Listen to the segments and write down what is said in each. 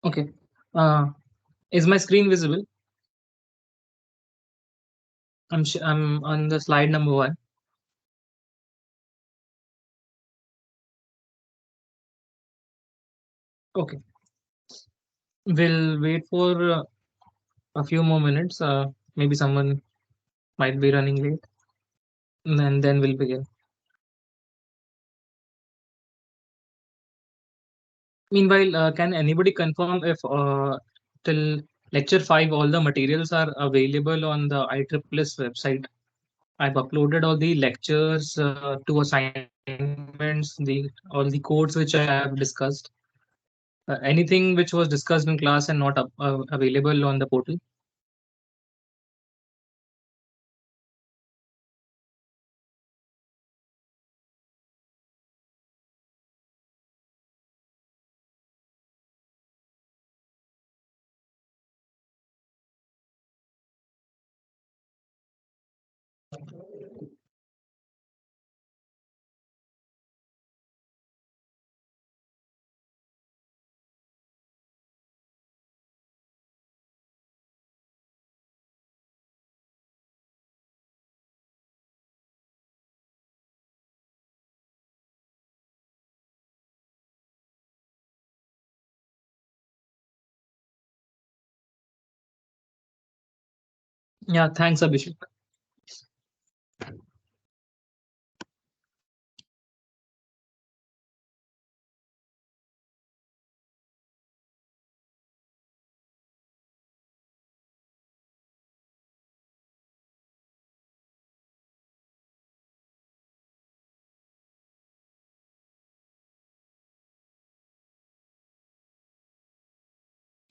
Okay. Is my screen visible? I'm on the slide number 1. Okay. We'll wait for a few more minutes. Maybe someone might be running late, and then we'll begin. Meanwhile, can anybody confirm if till lecture 5 all the materials are available on the IEEE website? I've uploaded all the lectures, two assignments, the all the codes which I have discussed. Anything which was discussed in class and not available on the portal. Yeah, thanks, Abhishek.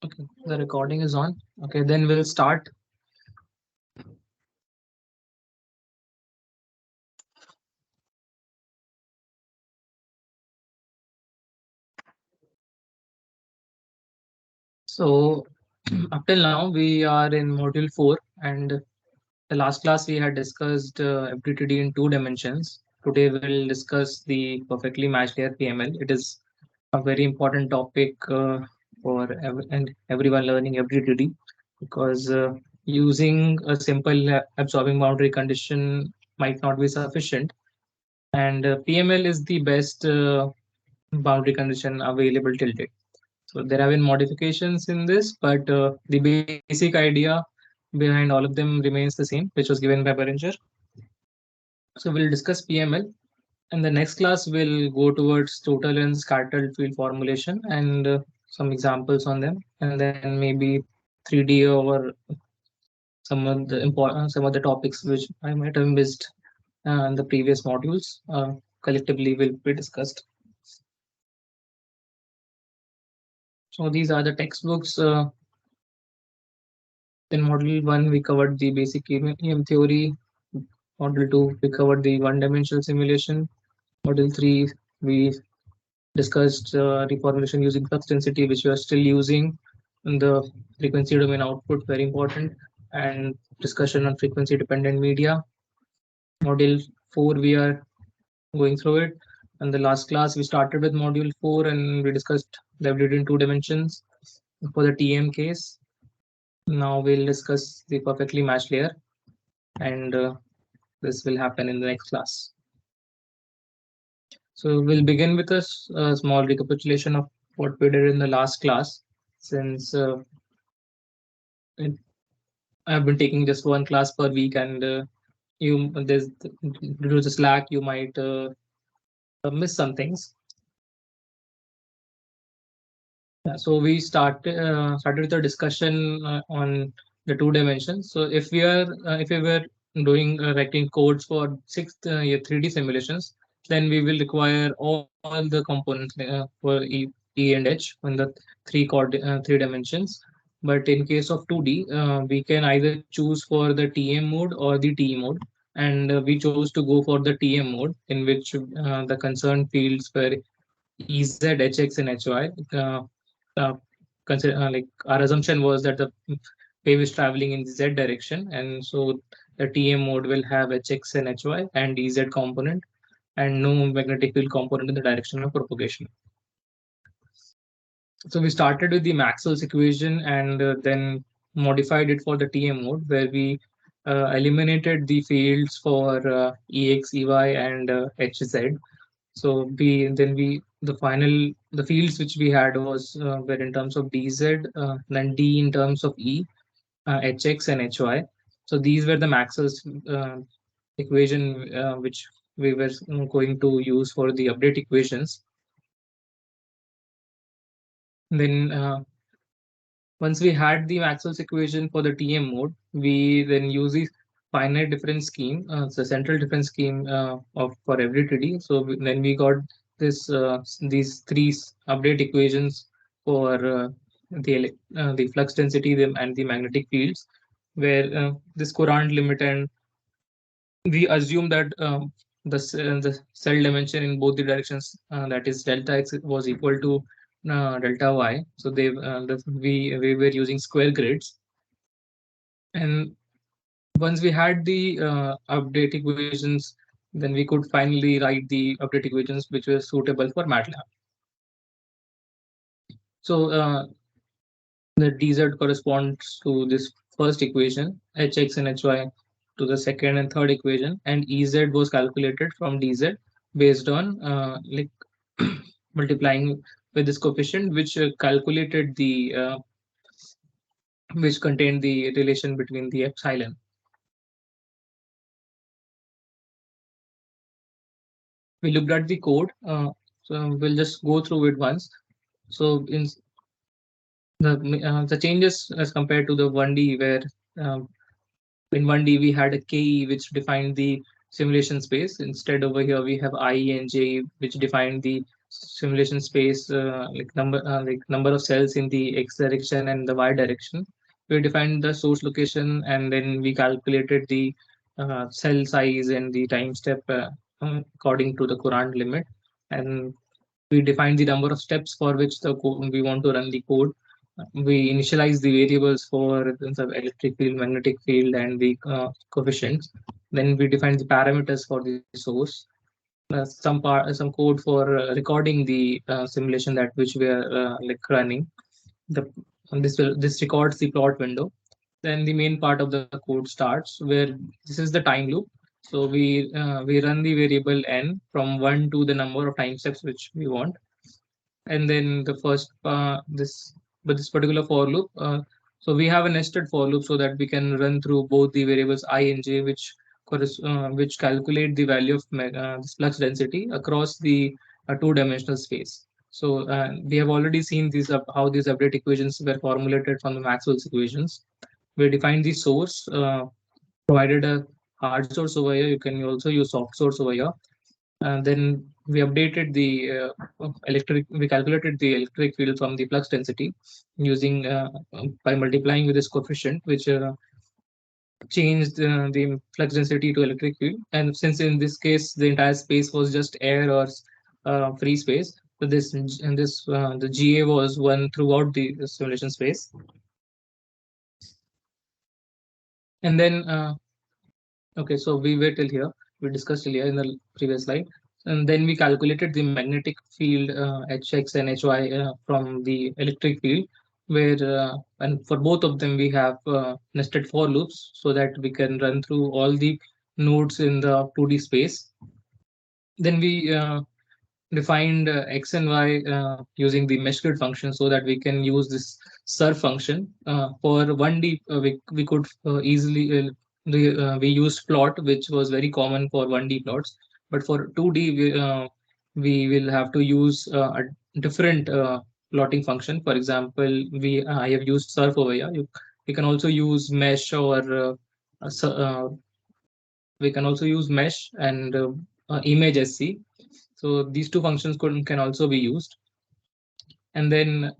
Okay, the recording is on. Okay, then we'll start. So, up till now, we are in module 4, and the last class we had discussed FDTD in 2 dimensions. Today, we'll discuss the perfectly matched layer PML. It is a very important topic for everyone learning FDTD because using a simple absorbing boundary condition might not be sufficient. And PML is the best boundary condition available till date. So there have been modifications in this, but the basic idea behind all of them remains the same, which was given by Beringer. So we'll discuss PML. In the next class, we'll go towards total and scattered field formulation and some examples on them, and then maybe 3D or some of the topics which I might have missed in the previous modules. Collectively will be discussed. So these are the textbooks. In Module 1, we covered the basic EM theory. Module 2, we covered the one-dimensional simulation. Module 3, we discussed reformulation using flux density, which we are still using in the frequency domain output, very important, and discussion on frequency dependent media. Module 4, we are going through it. And the last class, we started with module 4 and we discussed the ability in 2 dimensions for the TM case. Now we'll discuss the perfectly matched layer, and this will happen in the next class. So we'll begin with a small recapitulation of what we did in the last class, since I've been taking just one class per week, and you there's due to the slack you might miss some things. Yeah, so we started with a discussion on the 2 dimensions. So if we were doing writing codes for 3D simulations, then we will require all the components for E and H on the 3 dimensions. But in case of 2D, we can either choose for the TM mode or the T mode, and we chose to go for the TM mode, in which the concerned fields were Ez, Hx, and Hy. Uh, like our assumption was that the wave is traveling in the z direction, and so the TM mode will have Hx and Hy and Ez component, and no magnetic field component in the direction of propagation. So we started with the Maxwell's equation and then modified it for the TM mode, where we eliminated the fields for EX, EY, and HZ. So the final the fields which we had was were in terms of DZ, then D in terms of E, HX, and HY. So these were the Maxwell's equation which we were going to use for the update equations. Then once we had the Maxwell's equation for the TM mode, we then use the finite difference scheme, the central difference scheme of for every TD. So then we got these update equations for the flux density and the magnetic fields, where this Courant limit, and we assume that the cell dimension in both the directions, that is delta x, was equal to delta y. So we were using square grids, and once we had the update equations, then we could finally write the update equations which were suitable for MATLAB. So the dz corresponds to this first equation, hx and hy to the second and third equation, and ez was calculated from dz based on multiplying with this coefficient, which calculated the which contained the relation between the epsilon. We looked at the code, so we'll just go through it once. So in the changes as compared to the 1D, where um, in 1D we had a KE which defined the simulation space. Instead, over here we have I and J which defined the simulation space, like number of cells in the X direction and the Y direction. We defined the source location, and then we calculated the cell size and the time step according to the Courant limit, and we define the number of steps for which we want to run the code. We initialize the variables for the electric field, magnetic field, and the coefficients. Then we define the parameters for the source. Some code for recording the simulation that which we are running. The this records the plot window. Then the main part of the code starts, where this is the time loop. So we run the variable n from 1 to the number of time steps which we want, and then the first this particular for loop. So we have a nested for loop so that we can run through both the variables I and j, which calculate the value of this flux density across the two-dimensional space. So we have already seen how these update equations were formulated from the Maxwell's equations. We defined the source, provided a hard source over here. You can also use soft source over here. And then we updated the we calculated the electric field from the flux density using by multiplying with this coefficient, which changed the flux density to electric field. And since in this case the entire space was just air or free space, so the GA was one throughout the simulation space. And then okay, so we wait till here. We discussed earlier in the previous slide. And then we calculated the magnetic field Hx and Hy from the electric field, where and for both of them we have nested for loops so that we can run through all the nodes in the 2D space. Then we defined x and y using the mesh grid function so that we can use this surf function. For 1D, we could easily we used plot, which was very common for 1D plots. But for 2D, we will have to use a different plotting function. For example, I have used surf over here. We can also use mesh, or we can also use mesh and image SC. So these two functions can also be used. And then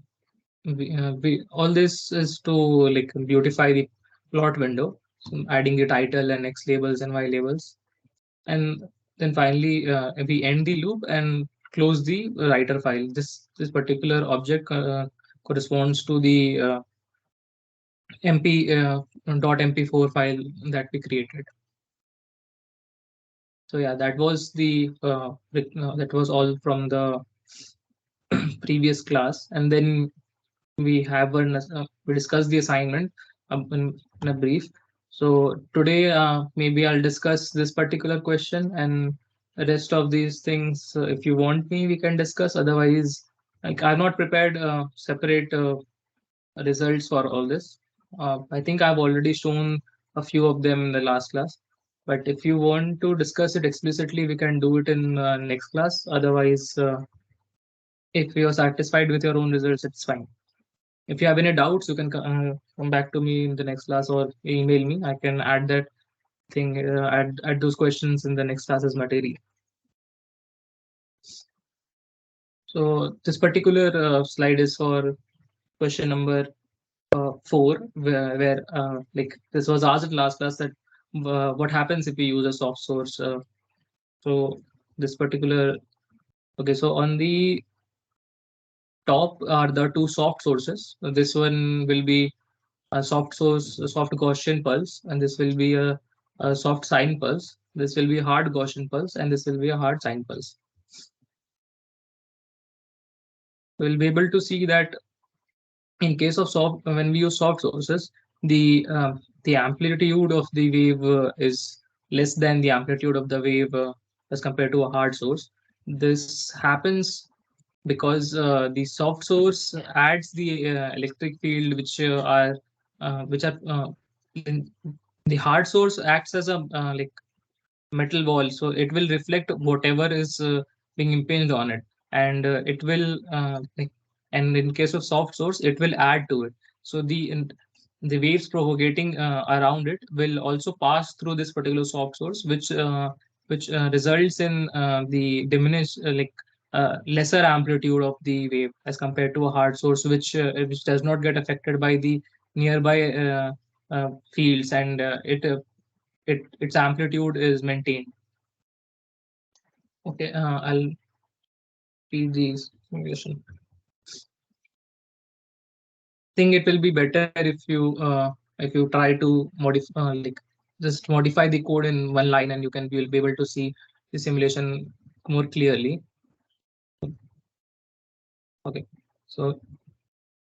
all this is to like beautify the plot window, so adding the title and X labels and Y labels. And then finally we end the loop and close the writer file. This particular object corresponds to the mp .mp4 file that we created. So yeah, that was all from the previous class, and then we discuss the assignment in a brief. So today, maybe I'll discuss this particular question, and the rest of these things, if you want me, we can discuss. Otherwise, like, I've not prepared separate results for all this. I think I've already shown a few of them in the last class. But if you want to discuss it explicitly, we can do it in next class. Otherwise, if you're satisfied with your own results, it's fine. If you have any doubts, you can come back to me in the next class or email me. I can add that thing, add those questions in the next class's material. So this particular slide is for question number 4, where like this was asked in last class, that what happens if we use a soft source. So this particular, okay, so on the top are the two soft sources. So this one will be a soft source, a soft Gaussian pulse, and this will be a soft sine pulse. This will be a hard Gaussian pulse, and this will be a hard sine pulse. We'll be able to see that in case of soft, when we use soft sources, the amplitude of the wave is less than the amplitude of the wave as compared to a hard source. This happens because the soft source adds the electric field which are in, the hard source acts as a like metal wall, so it will reflect whatever is being impinged on it, and it will like, and in case of soft source, it will add to it. So the waves propagating around it will also pass through this particular soft source, which results in the diminished lesser amplitude of the wave as compared to a hard source, which does not get affected by the nearby fields, and its amplitude is maintained. Okay, I'll read the simulation. Think it will be better if you try to modify just modify the code in one line, and you'll be able to see the simulation more clearly. Okay, so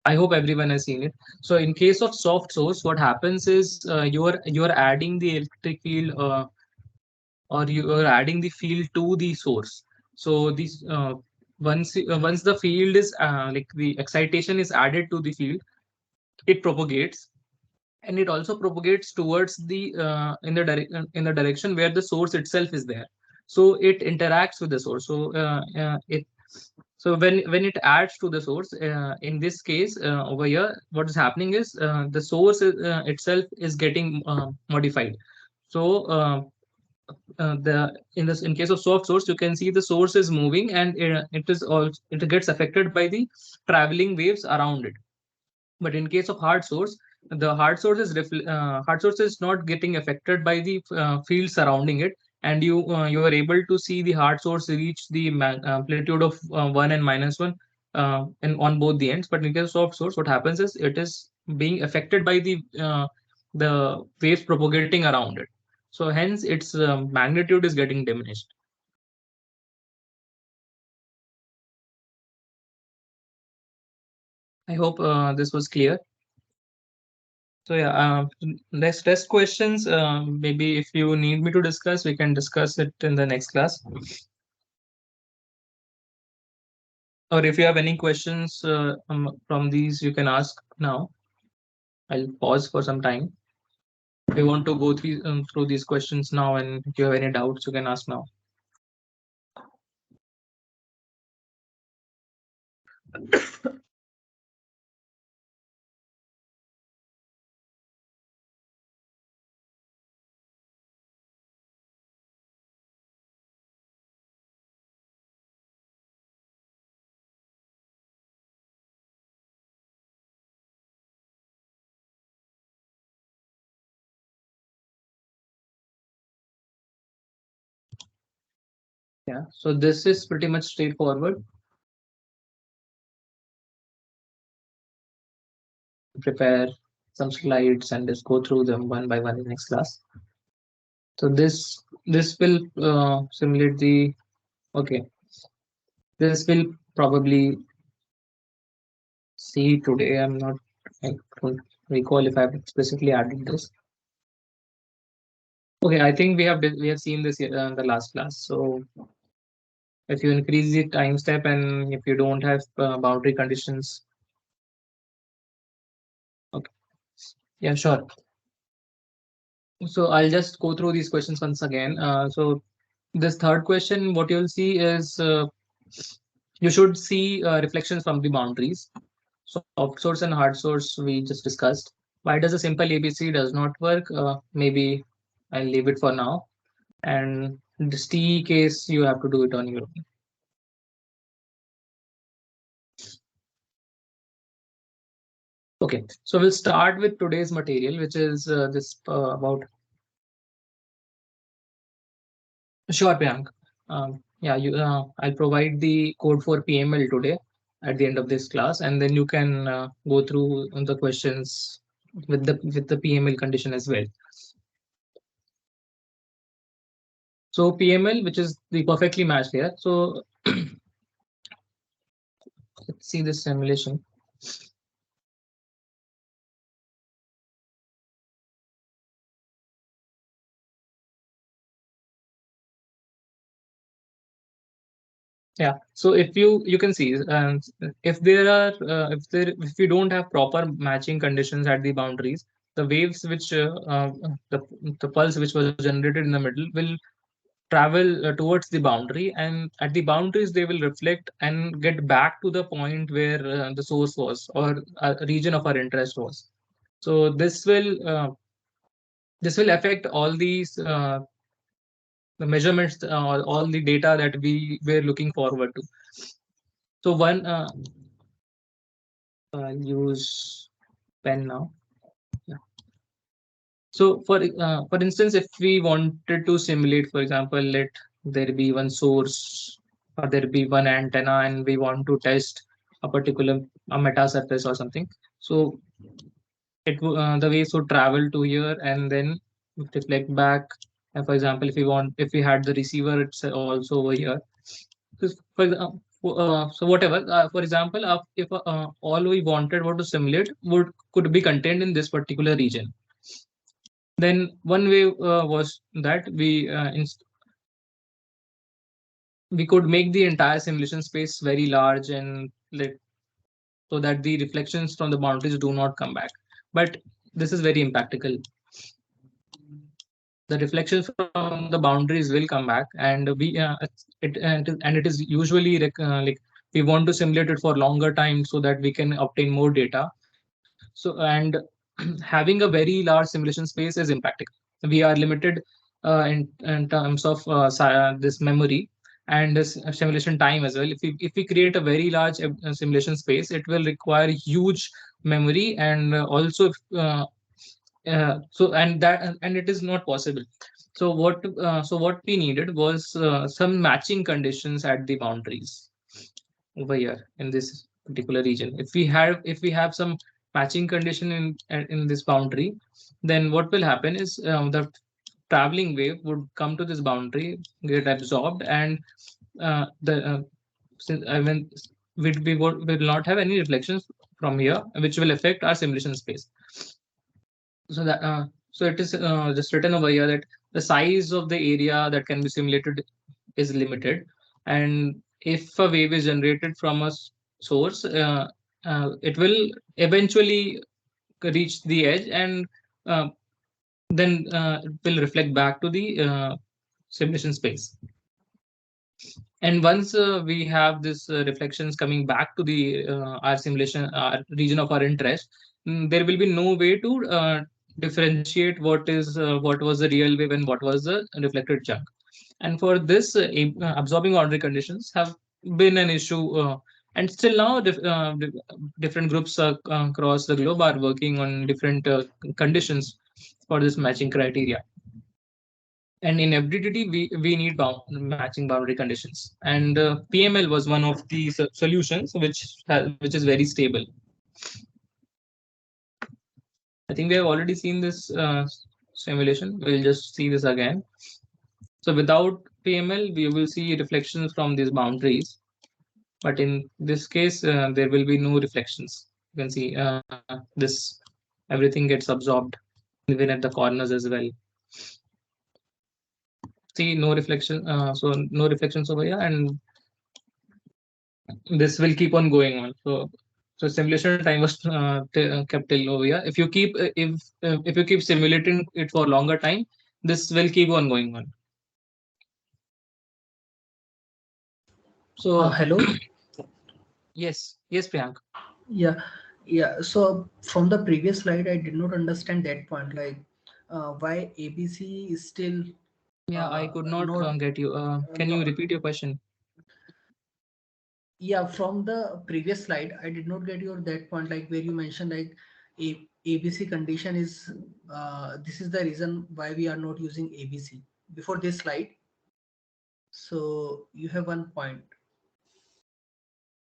I hope everyone has seen it. So in case of soft source, what happens is you are adding the electric field, or you are adding the field to the source. So this once the field is like the excitation is added to the field, it propagates, and it also propagates towards the in the direction where the source itself is there. So it interacts with the source. So when it adds to the source, in this case over here, what is happening is the source itself is getting modified. So the in this in case of soft source, you can see the source is moving, and it gets affected by the traveling waves around it. But in case of hard source, the hard source is not getting affected by the field surrounding it, and you are able to see the hard source reach the amplitude of 1 and -1 and on both the ends. But in case of soft source, what happens is it is being affected by the waves propagating around it. So hence its magnitude is getting diminished. I hope this was clear. So yeah, next test questions. Maybe if you need me to discuss, we can discuss it in the next class. Or if you have any questions from these, you can ask now. I'll pause for some time. If you want to go through these questions now, and if you have any doubts, you can ask now. Yeah. So this is pretty much straightforward. Prepare some slides and just go through them one by one in next class. So this will simulate the okay. This will probably see today. I don't recall if I've explicitly added this. Okay, I think we have seen this in the last class. So if you increase the time step and if you don't have boundary conditions, okay, yeah, sure. So I'll just go through these questions once again. So this third question, what you'll see is you should see reflections from the boundaries. Soft source and hard source we just discussed. Why does a simple ABC does not work? Maybe I'll leave it for now. And this T case, you have to do it on your own. Okay, so we'll start with today's material, which is this about. Sure, Priyank. Yeah, I'll provide the code for PML today at the end of this class, and then you can go through the questions with the PML condition as well. So PML, which is the perfectly matched here. So let's see this simulation. Yeah. So if you can see, if there are if we don't have proper matching conditions at the boundaries, the waves which the the pulse which was generated in the middle will travel towards the boundary, and at the boundaries they will reflect and get back to the point where the source was or a region of our interest was. So this will affect all these the measurements, all the data that we were looking forward to. So one, I'll use pen now. Yeah. So for instance, if we wanted to simulate, for example, let there be one source or there be one antenna, and we want to test a particular a meta surface or something. So the waves would travel to here and then reflect back. And for example, if we had the receiver, it's also over here. So whatever, for example, if all we wanted were to simulate would could be contained in this particular region, then one way was that we could make the entire simulation space very large and so that the reflections from the boundaries do not come back. But this is very impractical. The reflections from the boundaries will come back, and it is usually like we want to simulate it for longer time so that we can obtain more data. So and having a very large simulation space is impractical. We are limited in terms of this memory and this simulation time as well. If we create a very large simulation space, it will require huge memory, and also so and that and it is not possible. So what we needed was some matching conditions at the boundaries over here in this particular region. If we have some matching condition in this boundary, then what will happen is the traveling wave would come to this boundary, get absorbed, and the since I mean we will not have any reflections from here, which will affect our simulation space. So it is just written over here that the size of the area that can be simulated is limited, and if a wave is generated from a source, it will eventually reach the edge, and uh, then it will reflect back to the simulation space. And once we have this reflections coming back to the our simulation region of our interest, there will be no way to differentiate what was the real wave and what was the reflected chunk. And for this, absorbing boundary conditions have been an issue, and still now different groups across the globe are working on different conditions for this matching criteria. And in FDTD, we need matching boundary conditions. And PML was one of the solutions which is very stable. I think we have already seen this simulation. We'll just see this again. So without PML, we will see reflections from these boundaries. But in this case, there will be no reflections. You can see this everything gets absorbed even at the corners as well. See, no reflection. So no reflections over here, and this will keep on going on. So simulation time was kept till over here. If you keep if you keep simulating it for longer time, this will keep on going on. So Hello. yes, Priyank. Yeah, yeah. So from the previous slide, I did not understand that point. Like, why ABC is still Yeah, I could not not. get you. Can you No, repeat your question? yeah, from the previous slide, I did not get your that point. Like where you mentioned like ABC condition is. This is the reason why we are not using ABC before this slide. So you have one point.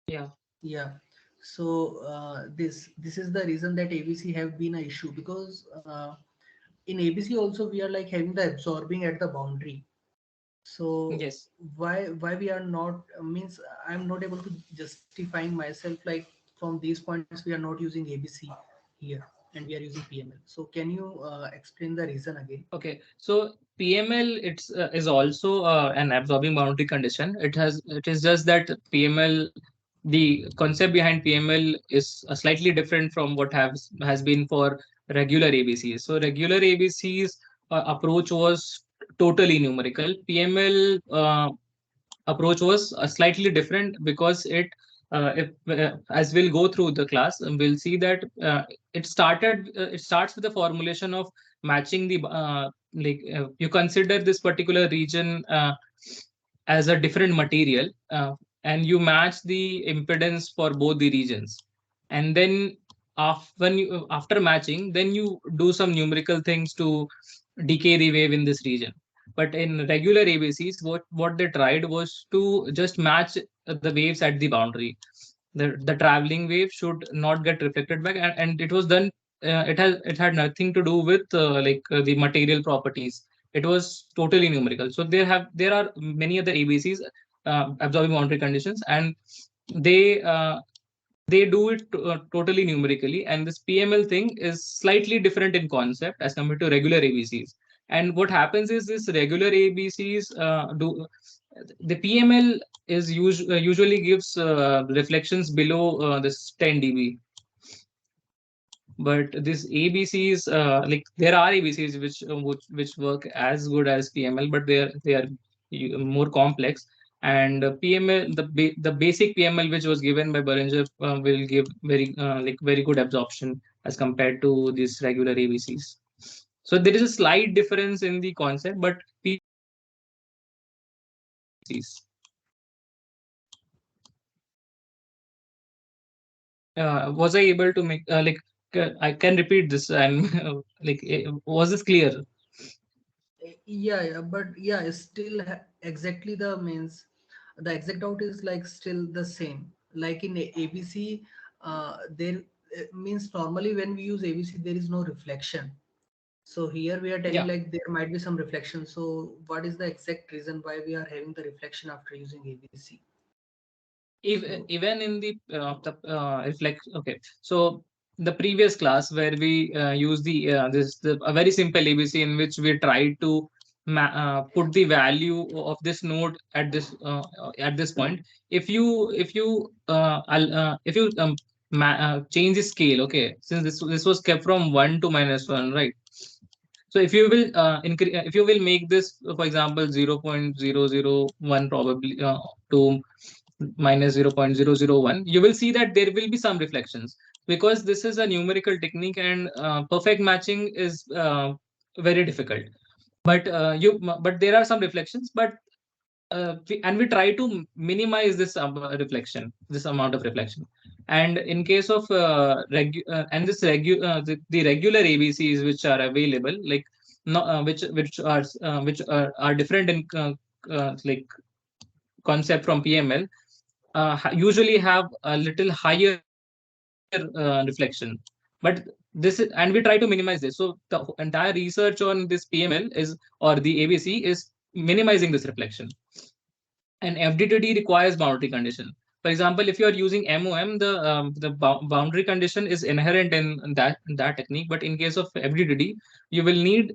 Yeah. Yeah. So this is the reason that ABC have been a issue because in ABC also we are like having the absorbing at the boundary. So Yes. why we are not means I'm not able to justifying myself like from these points we are not using ABC here and we are using PML. So can you explain the reason again? Okay, so PML is also an absorbing boundary condition. It is just that PML, the concept behind PML is slightly different from what has been for regular ABCs. So regular ABCs approach was totally numerical. PML approach was slightly different because if as we'll go through the class, we'll see that it starts with the formulation of matching the you consider this particular region as a different material, and you match the impedance for both the regions, and then after matching, then you do some numerical things to decay the wave in this region. But in regular ABCs, what they tried was to just match the waves at the boundary. The traveling wave should not get reflected back, and it was done. It had nothing to do with the material properties. It was totally numerical. So there are many other ABCs, absorbing boundary conditions, and they uh, they do it totally numerically, and this PML thing is slightly different in concept as compared to regular ABCs. And what happens is this regular ABCs do the PML usually gives reflections below this 10 dB, but this ABCs, there are ABCs which work as good as PML, but they are more complex. And PML, the basic PML which was given by Bollinger will give very good absorption as compared to these regular ABCs. So there is a slight difference in the concept, but ABCs. Was I able to make I can repeat this and was this clear? Yeah, yeah, but yeah, it's still exactly the means the exact out is like still the same like in ABC. There means normally when we use ABC there is no reflection. So here we are telling Yeah. like there might be some reflection. So what is the exact reason why we are having the reflection after using ABC? So Even in the reflect, okay, so the previous class where we use the a very simple ABC in which we try to put the value of this node at this point. If you change the scale, okay, since this was kept from 1 to -1, right? So if you will make this, for example, 0.001 probably to -0.001, you will see that there will be some reflections because this is a numerical technique, and perfect matching is very difficult. But there are some reflections, but we try to minimize this amount of reflection. And in case of and the regular ABCs which are available, like no, which are different in concept from PML, usually have a little higher reflection. But and we try to minimize this. So the entire research on this PML is, or the ABC is minimizing this reflection. And FDTD requires boundary condition. For example, if you are using MOM, the boundary condition is inherent in that technique. But in case of FDTD, you will need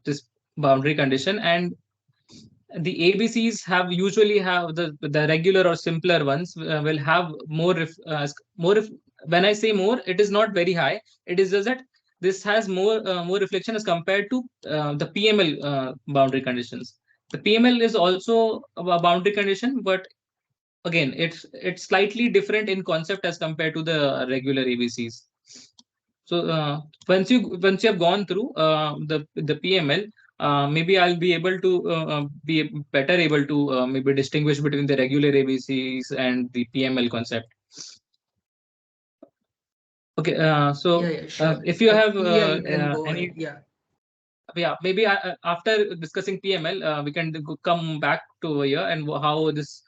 this boundary condition, and the ABCs have usually have the regular or simpler ones will have more. When I say more, it is not very high. It is just that this has more reflection as compared to the PML boundary conditions. The PML is also a boundary condition, but again, it's slightly different in concept as compared to the regular ABCs. So once you have gone through the PML, maybe I'll be able to be better able to maybe distinguish between the regular ABCs and the PML concept. Okay, Yeah, so yeah, sure. if you have Yeah, you can go ahead. any, Yeah. yeah, maybe after discussing PML, we can come back to over here, and how this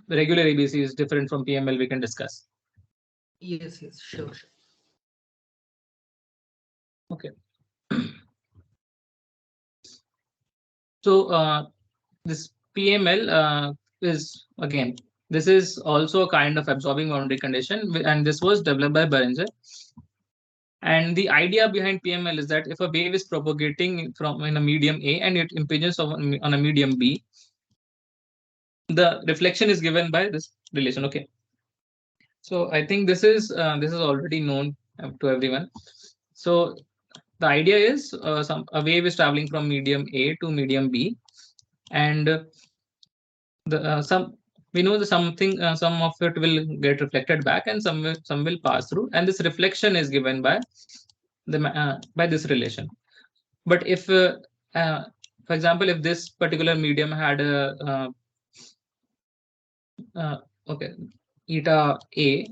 regular ABC is different from PML. We can discuss. Yes, yes, sure, sure. Okay, so this PML is again, this is also a kind of absorbing boundary condition, and this was developed by Berenger. And the idea behind PML is that if a wave is propagating from in a medium A and it impinges on a medium B, the reflection is given by this relation. Okay, so I think this is already known to everyone. So the idea is a wave is traveling from medium A to medium B, and the some we know the something some of it will get reflected back, and some will pass through, and this reflection is given by by this relation. But if uh, for example, if this particular medium had a uh, okay, eta A,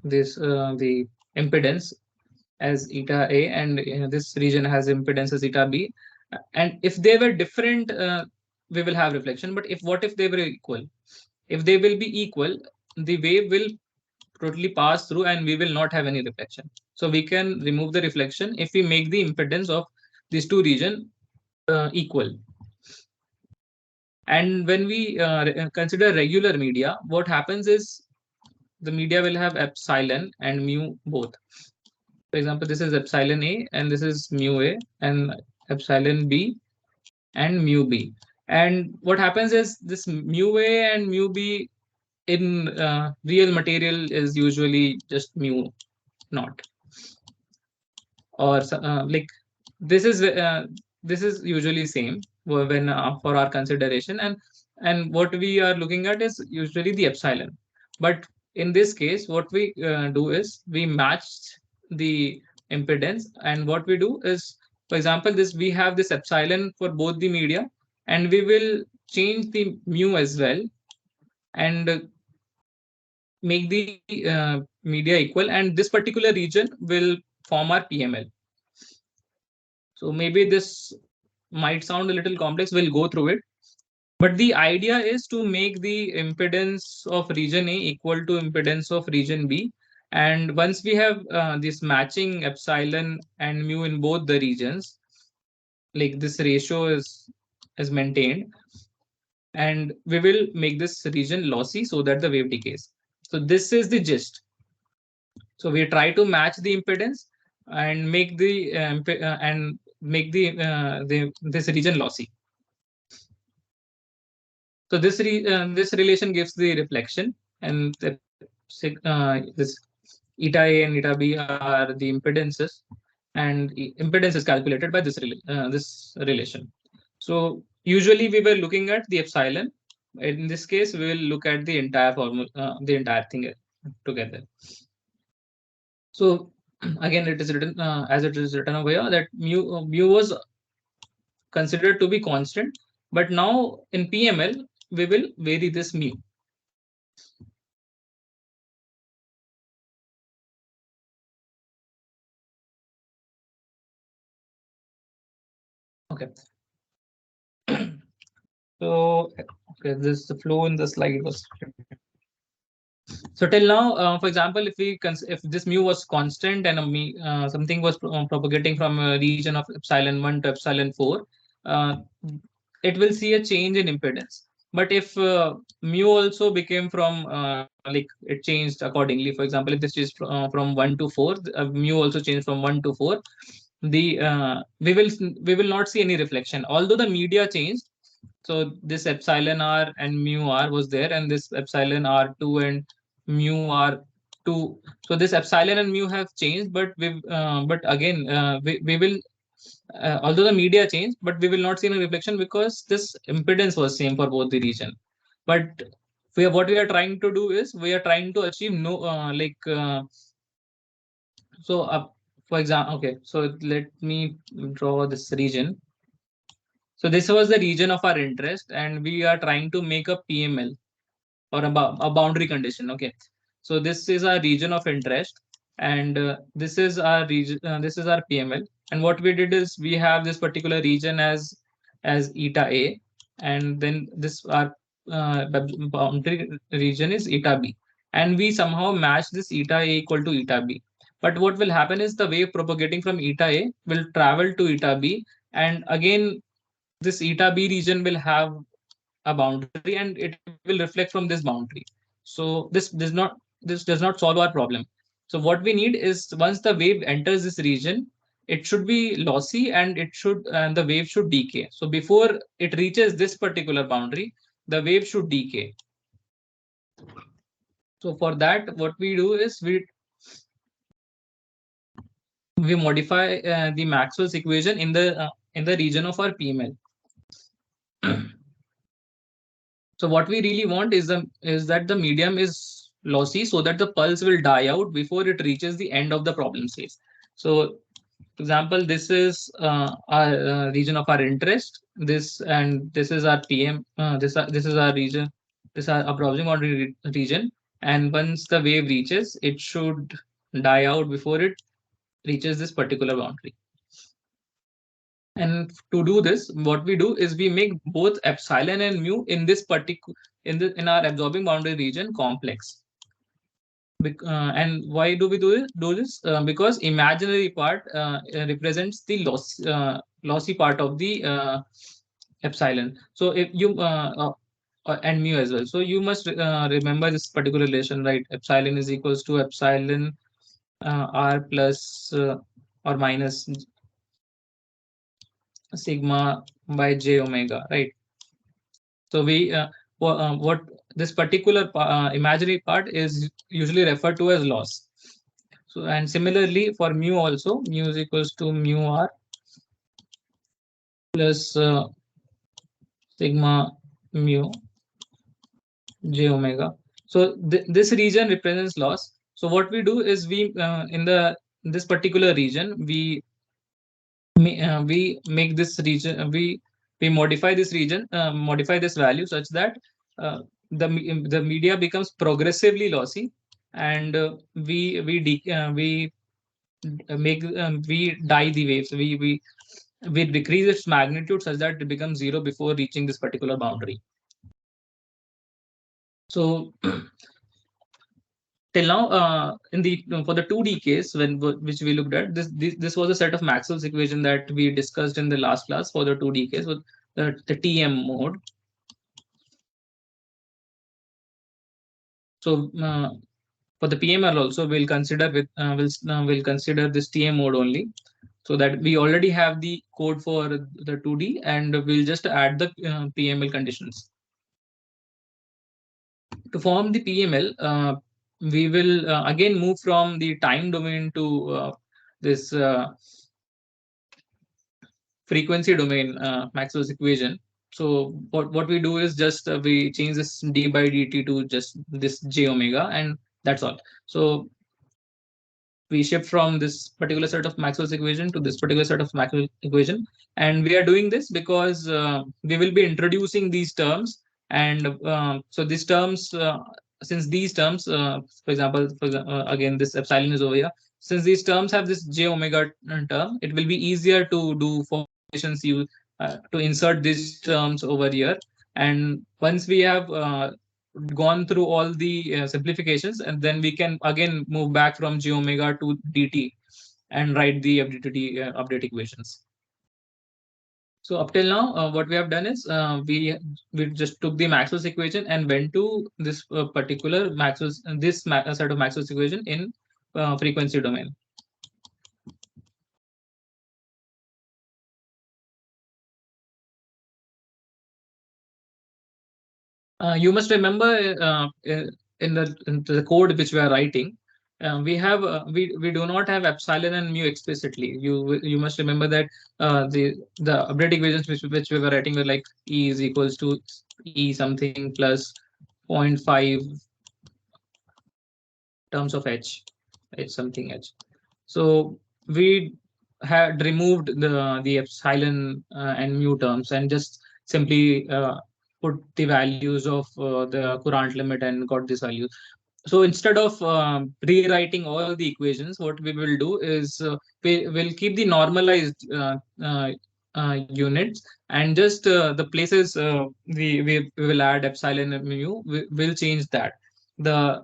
this the impedance as eta A, and this region has impedance as eta B, and if they were different, we will have reflection. But if what if they were equal? If they will be equal, the wave will totally pass through, and we will not have any reflection. So we can remove the reflection if we make the impedance of these two regions equal. And when we consider regular media, what happens is the media will have epsilon and mu both. For example, this is epsilon A and this is mu A, and epsilon B and mu B. And what happens is this mu A and mu B in real material is usually just mu naught, or like this is uh, this is usually same when for our consideration, and what we are looking at is usually the epsilon. But in this case, what we do is we match the impedance, and what we do is, for example, this we have this epsilon for both the media, and we will change the mu as well, and make the media equal, and this particular region will form our PML. So maybe this might sound a little complex. We'll go through it. But the idea is to make the impedance of region A equal to impedance of region B. And once we have this matching epsilon and mu in both the regions, like this ratio is maintained, and we will make this region lossy so that the wave decays. So this is the gist. So we try to match the impedance and make the this region lossy. So this relation gives the reflection, and this eta A and eta B are the impedances, and impedance is calculated by this relation. So usually we were looking at the epsilon. In this case, we will look at the entire formula, the entire thing together. So again, it is written as it is written over here that mu was considered to be constant, but now in PML we will vary this mu. Okay. So okay, this the flow in the slide was so till now. For example, if this mu was constant and something was propagating from a region of epsilon 1 to epsilon 4, uh, it will see a change in impedance. But if mu also became from like it changed accordingly. For example, if this is from 1 to 4, mu also changed from 1 to 4. The we will not see any reflection, although the media changed. So this epsilon r and mu r was there, and this epsilon r2 and mu r2. So this epsilon and mu have changed, but again we will although the media changed, but we will not see any reflection because this impedance was same for both the region. But what we are trying to do is we are trying to achieve no so for example, okay, so let me draw this region. So this was the region of our interest, and we are trying to make a PML or a boundary condition. Okay, so this is our region of interest, and this is our region. This is our PML. And what we did is we have this particular region as eta A, and then this our boundary region is eta B, and we somehow match this eta A equal to eta B. But what will happen is the wave propagating from eta A will travel to eta B, and again this eta B region will have a boundary and it will reflect from this boundary. So this does not solve our problem. So what we need is once the wave enters this region, it should be lossy and the wave should decay. So before it reaches this particular boundary, the wave should decay. So for that, what we do is we modify the Maxwell's equation in the region of our PML. So what we really want is that the medium is lossy so that the pulse will die out before it reaches the end of the problem space. So, for example, this is our region of our interest. This is our PM. This is our region. This is our approaching boundary region. And once the wave reaches, it should die out before it reaches this particular boundary. And to do this, what we do is we make both epsilon and mu in this particular in our absorbing boundary region complex. And why do we do this? Because imaginary part represents the lossy part of the epsilon. So if you and mu as well. So you must remember this particular relation, right? Epsilon is equals to epsilon r plus or minus sigma by j omega, right? So what this particular imaginary part is usually referred to as loss. So and similarly for mu also, mu is equals to mu r plus sigma mu j omega. So this region represents loss. So what we do is we in the this particular region we make this region we modify this region modify this value such that uh, the media becomes progressively lossy, and we make we die the waves. We decrease its magnitude such that it becomes zero before reaching this particular boundary. So till now in the for the 2D case when which we looked at this was a set of Maxwell's equation that we discussed in the last class for the 2D case with the TM mode. So for the PML also we'll consider we'll consider this TM mode only, so that we already have the code for the 2D and we'll just add the PML conditions. To form the PML, we will again move from the time domain to this frequency domain, Maxwell's equation. So what we do is just we change this d by dt to just this j omega, and that's all. So we shift from this particular set of Maxwell's equation to this particular set of Maxwell's equation. And we are doing this because we will be introducing these terms. And so these terms, since these terms, for example, again, this epsilon is over here. Since these terms have this j omega term, it will be easier to do formulations to insert these terms over here. And once we have gone through all the simplifications, and then we can again move back from j omega to dt and write the FDTD update equations. So up till now, what we have done is we just took the Maxwell's equation and went to this particular Maxwell's set of Maxwell's equation in frequency domain. You must remember in the code which we are writing, we do not have epsilon and mu explicitly. You must remember that the update equations which we were writing were like E is equals to E something plus zero point 0.5 terms of h something h. So we had removed the epsilon and mu terms and just simply put the values of the Courant limit and got this value. So instead of rewriting all the equations, what we will do is we will keep the normalized units, and just the places we will add epsilon and mu, we will change that. The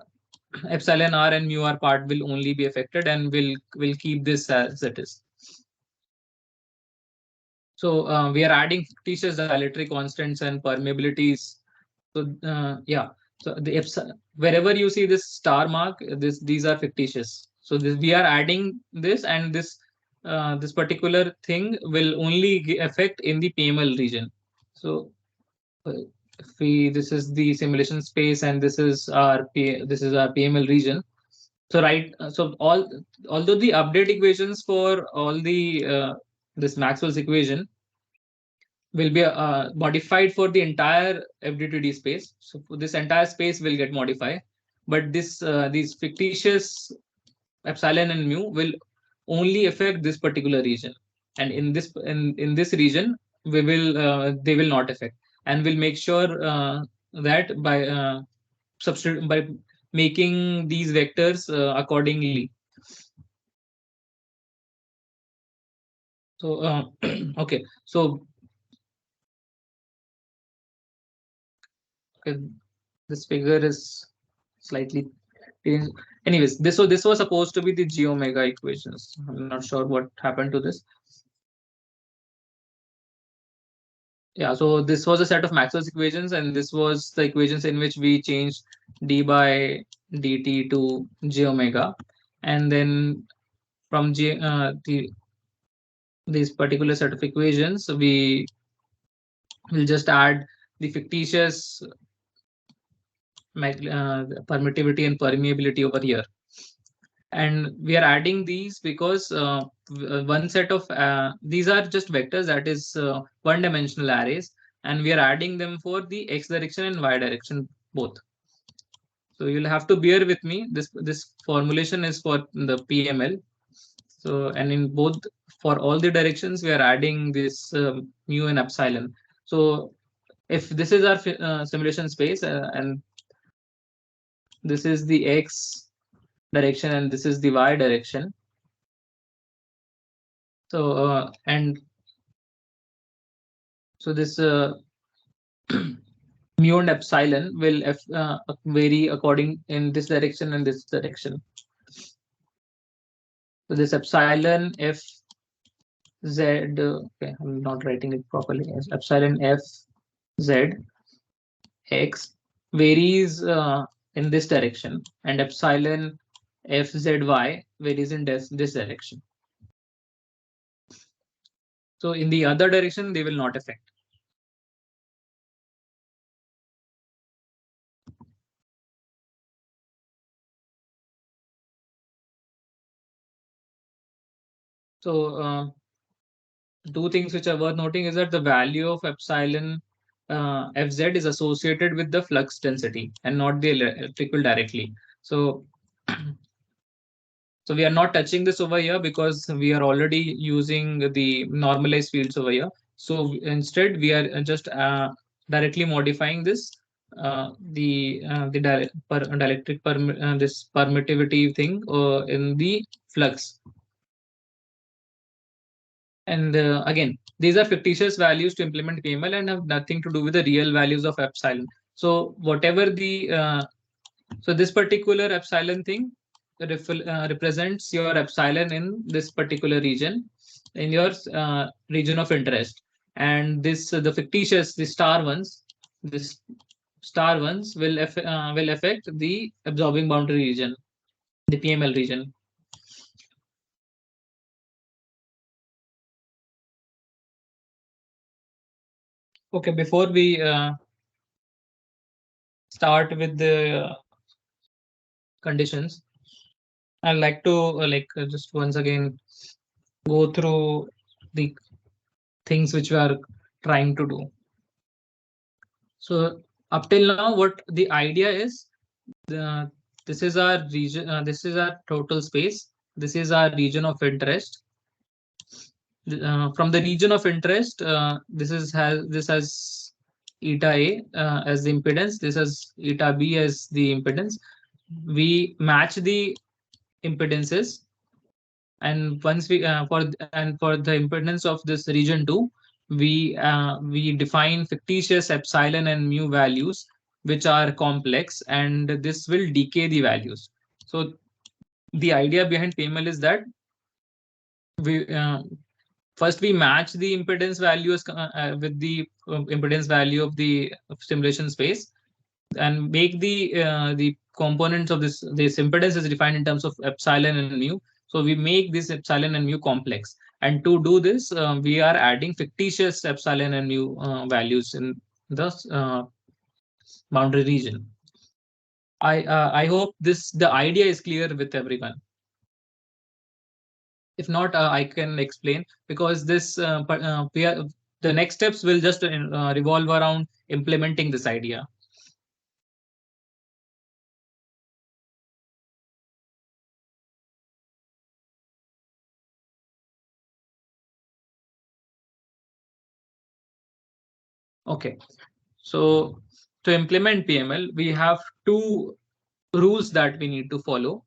epsilon r and mu r part will only be affected, and will keep this as it is. So we are adding fictitious dielectric constants and permeabilities. So yeah, so wherever you see this star mark, these are fictitious. So we are adding this, and this particular thing will only affect in the PML region. So if we this is the simulation space, and this is our PML region. So so although the update equations for all the this Maxwell's equation will be modified for the entire FDTD space. So for this entire space will get modified, but these fictitious epsilon and mu will only affect this particular region, and in this region we will they will not affect, and we'll make sure that by making these vectors accordingly. So okay, so okay, this figure is slightly changed. Anyways, this was supposed to be the g omega equations. I'm not sure what happened to this. Yeah, so this was a set of Maxwell's equations, and this was the equations in which we changed d by dt to j omega, and then from this particular set of equations, we will just add the fictitious permittivity and permeability over here. And we are adding these because one set of these are just vectors, that is one dimensional arrays, and we are adding them for the x direction and y direction both. So you'll have to bear with me. This formulation is for the PML. So, and in both, for all the directions, we are adding this mu and epsilon. So if this is our simulation space, and this is the x direction and this is the y direction. So and so this mu and epsilon will vary according in this direction and this direction. So this epsilon f z, okay, I'm not writing it properly. Yes, epsilon f z x varies in this direction, and epsilon f z y varies in this direction. So in the other direction, they will not affect. So two things which are worth noting is that the value of epsilon fz is associated with the flux density and not the electrical directly. So so we are not touching this over here because we are already using the normalized fields over here. So instead we are just directly modifying this dielectric this permittivity thing in the flux. And again, these are fictitious values to implement PML and have nothing to do with the real values of epsilon. So whatever so this particular epsilon thing represents your epsilon in this particular region, in your region of interest. and this the fictitious, the star ones, this star ones will affect the absorbing boundary region, the PML region. Okay, before we start with the conditions, I'd like to just once again go through the things which we are trying to do. So up till now, what the idea is, the this is our region, this is our total space, this is our region of interest. From the region of interest, this has eta A as the impedance, this has eta B as the impedance. We match the impedances, and once we for the impedance of this region 2, we define fictitious epsilon and mu values which are complex, and this will decay the values. So the idea behind PML is that we first we match the impedance values with the impedance value of the simulation space, and make the components of this impedance is defined in terms of epsilon and mu. So we make this epsilon and mu complex, and to do this, we are adding fictitious epsilon and mu values in the boundary region. I hope this the idea is clear with everyone. If not, I can explain, because this we are the next steps will just revolve around implementing this idea. Okay, so to implement PML, we have two rules that we need to follow.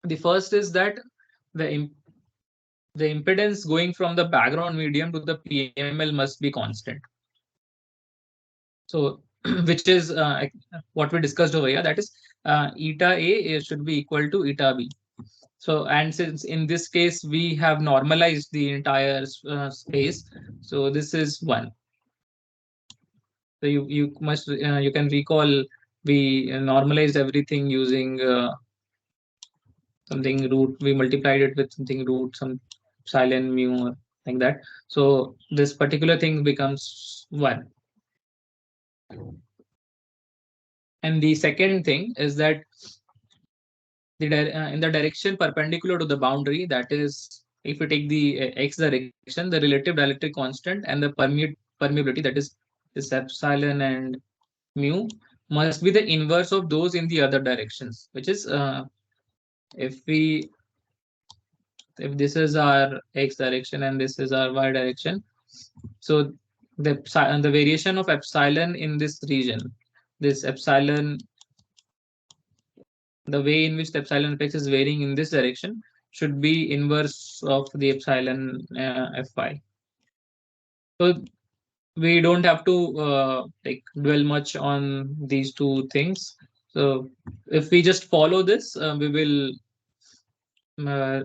The first is that the the impedance going from the background medium to the PML must be constant. So which is what we discussed over here, that is eta A should be equal to eta B. So, and since in this case we have normalized the entire space, so this is 1. So you must you can recall we normalized everything using something root. We multiplied it with something root, some epsilon mu like that. So this particular thing becomes 1. And the second thing is that in the direction perpendicular to the boundary, that is, if we take the x direction, the relative dielectric constant and the permeability, that is this epsilon and mu, must be the inverse of those in the other directions, which is if we if this is our x direction and this is our y direction, so the variation of epsilon in this region, this epsilon, the way in which the epsilon fx is varying in this direction should be inverse of the epsilon fy. So we don't have to dwell much on these two things. So if we just follow this, we will uh,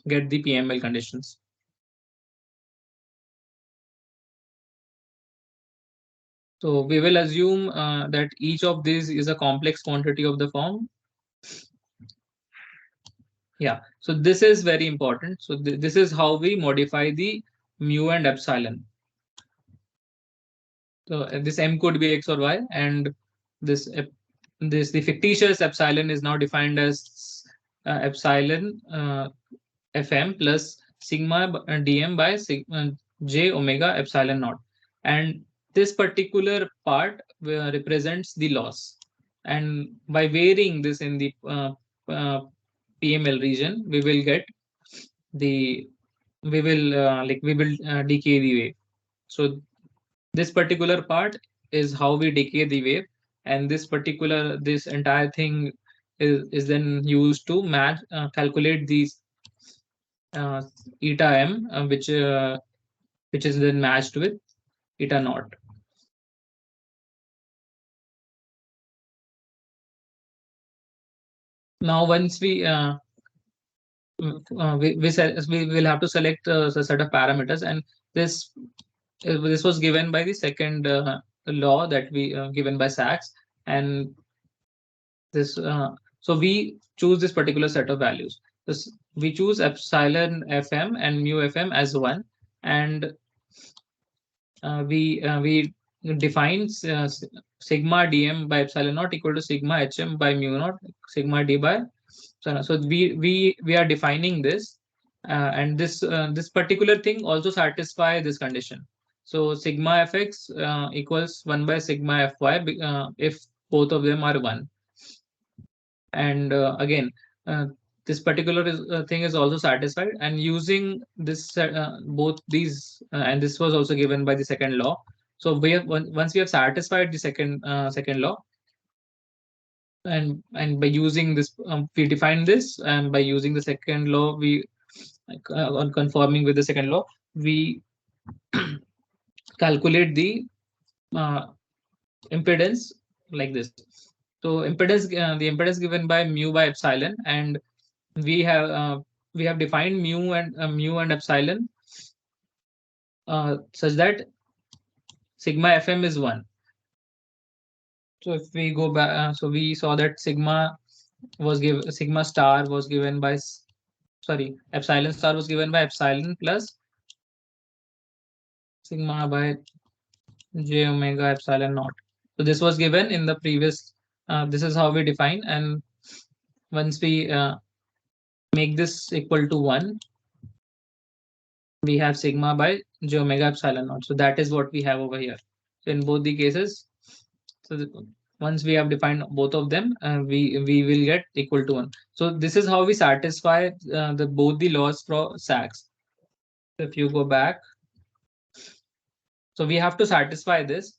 get the PML conditions. So we will assume that each of these is a complex quantity of the form. Yeah, so this is very important. So this is how we modify the mu and epsilon. So this m could be x or y, and this the fictitious epsilon is now defined as epsilon fm plus sigma dm by sigma j omega epsilon naught, and this particular part represents the loss. And by varying this in the PML region, we will get the we will decay the wave. So this particular part is how we decay the wave, and this entire thing is then used to match calculate these uh, eta m, which is then matched with eta naught. Now once we will have to select a set of parameters, and this this was given by the second law that we given by Sachs, and this so we choose this particular set of values. This we choose epsilon fm and mu fm as one, and we define sigma dm by epsilon naught equal to sigma hm by mu naught sigma d by so we are defining this, and this particular thing also satisfy this condition. So sigma fx equals 1 by sigma fy if both of them are 1. And again, uh, this particular thing is also satisfied, and using this both these and this was also given by the second law. So we have once we have satisfied the second law, and by using this we define this, and by using the second law we on conforming with the second law we calculate the uh, impedance like this. So impedance the impedance given by mu by epsilon, and we have uh, we have defined mu and epsilon such that sigma fm is 1. So if we go back, so we saw that sigma star was given by sorry, epsilon star was given by epsilon plus sigma by j omega epsilon naught. So this was given in the previous. This is how we define, and once we make this equal to 1, we have sigma by j omega epsilon naught. So that is what we have over here. So in both the cases, so once we have defined both of them, we will get equal to 1. So this is how we satisfy the both the laws for Sachs. If you go back, so we have to satisfy this,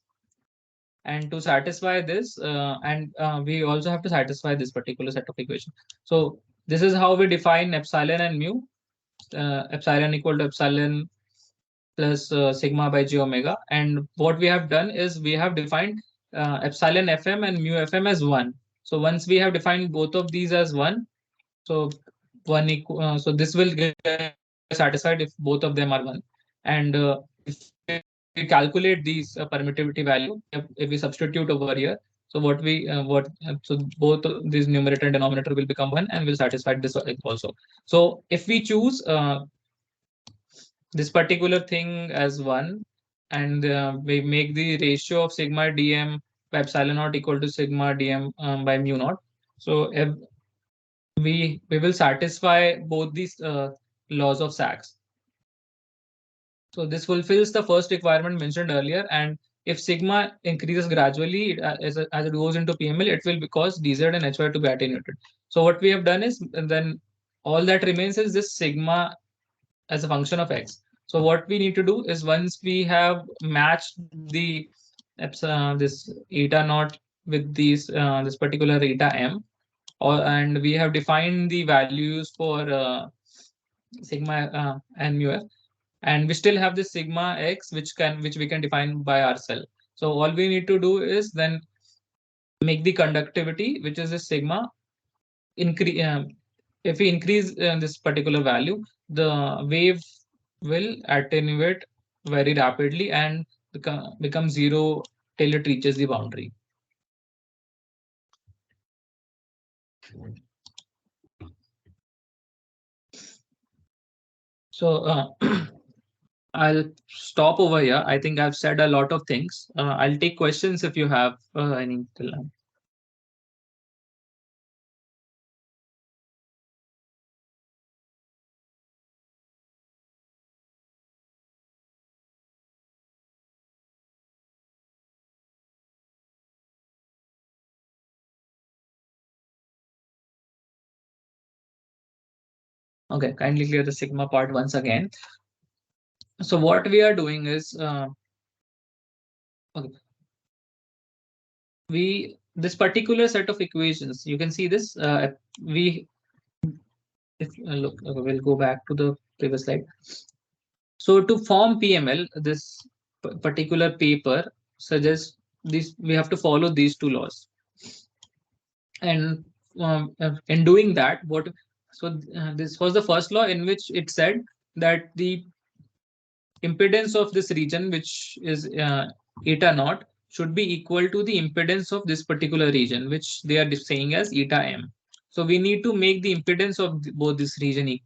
and to satisfy this, and we also have to satisfy this particular set of equation. So this is how we define epsilon and mu. Epsilon equal to epsilon plus sigma by j omega. And what we have done is we have defined epsilon fm and mu fm as 1. So once we have defined both of these as 1, so so this will get satisfied if both of them are 1. And if we calculate these permittivity value, if we substitute over here, so so both these numerator and denominator will become 1 and will satisfy this also. So if we choose this particular thing as 1, and we make the ratio of sigma dm by epsilon naught equal to sigma dm by mu naught. So if we will satisfy both these laws of Sachs. So this fulfills the first requirement mentioned earlier, and if sigma increases gradually as it goes into PML, it will cause dz and hy to be attenuated. So what we have done is, and then all that remains is this sigma as a function of x. So what we need to do is, once we have matched the this eta naught with these this particular eta m, and we have defined the values for sigma and mu f, and we still have this sigma x which we can define by ourselves. So all we need to do is then make the conductivity, which is a sigma, increase. If we increase this particular value, the wave will attenuate very rapidly and become zero till it reaches the boundary. So I'll stop over here. I think I've said a lot of things. I'll take questions if you have any till now. Okay, kindly clear the sigma part once again. So what we are doing is, okay, this particular set of equations, you can see this. We if look, okay, we'll go back to the previous slide. So to form PML, this particular paper suggests this we have to follow these two laws. And in doing that, this was the first law in which it said that the impedance of this region, which is eta naught, should be equal to the impedance of this particular region, which they are saying as eta m. So we need to make the impedance of both this region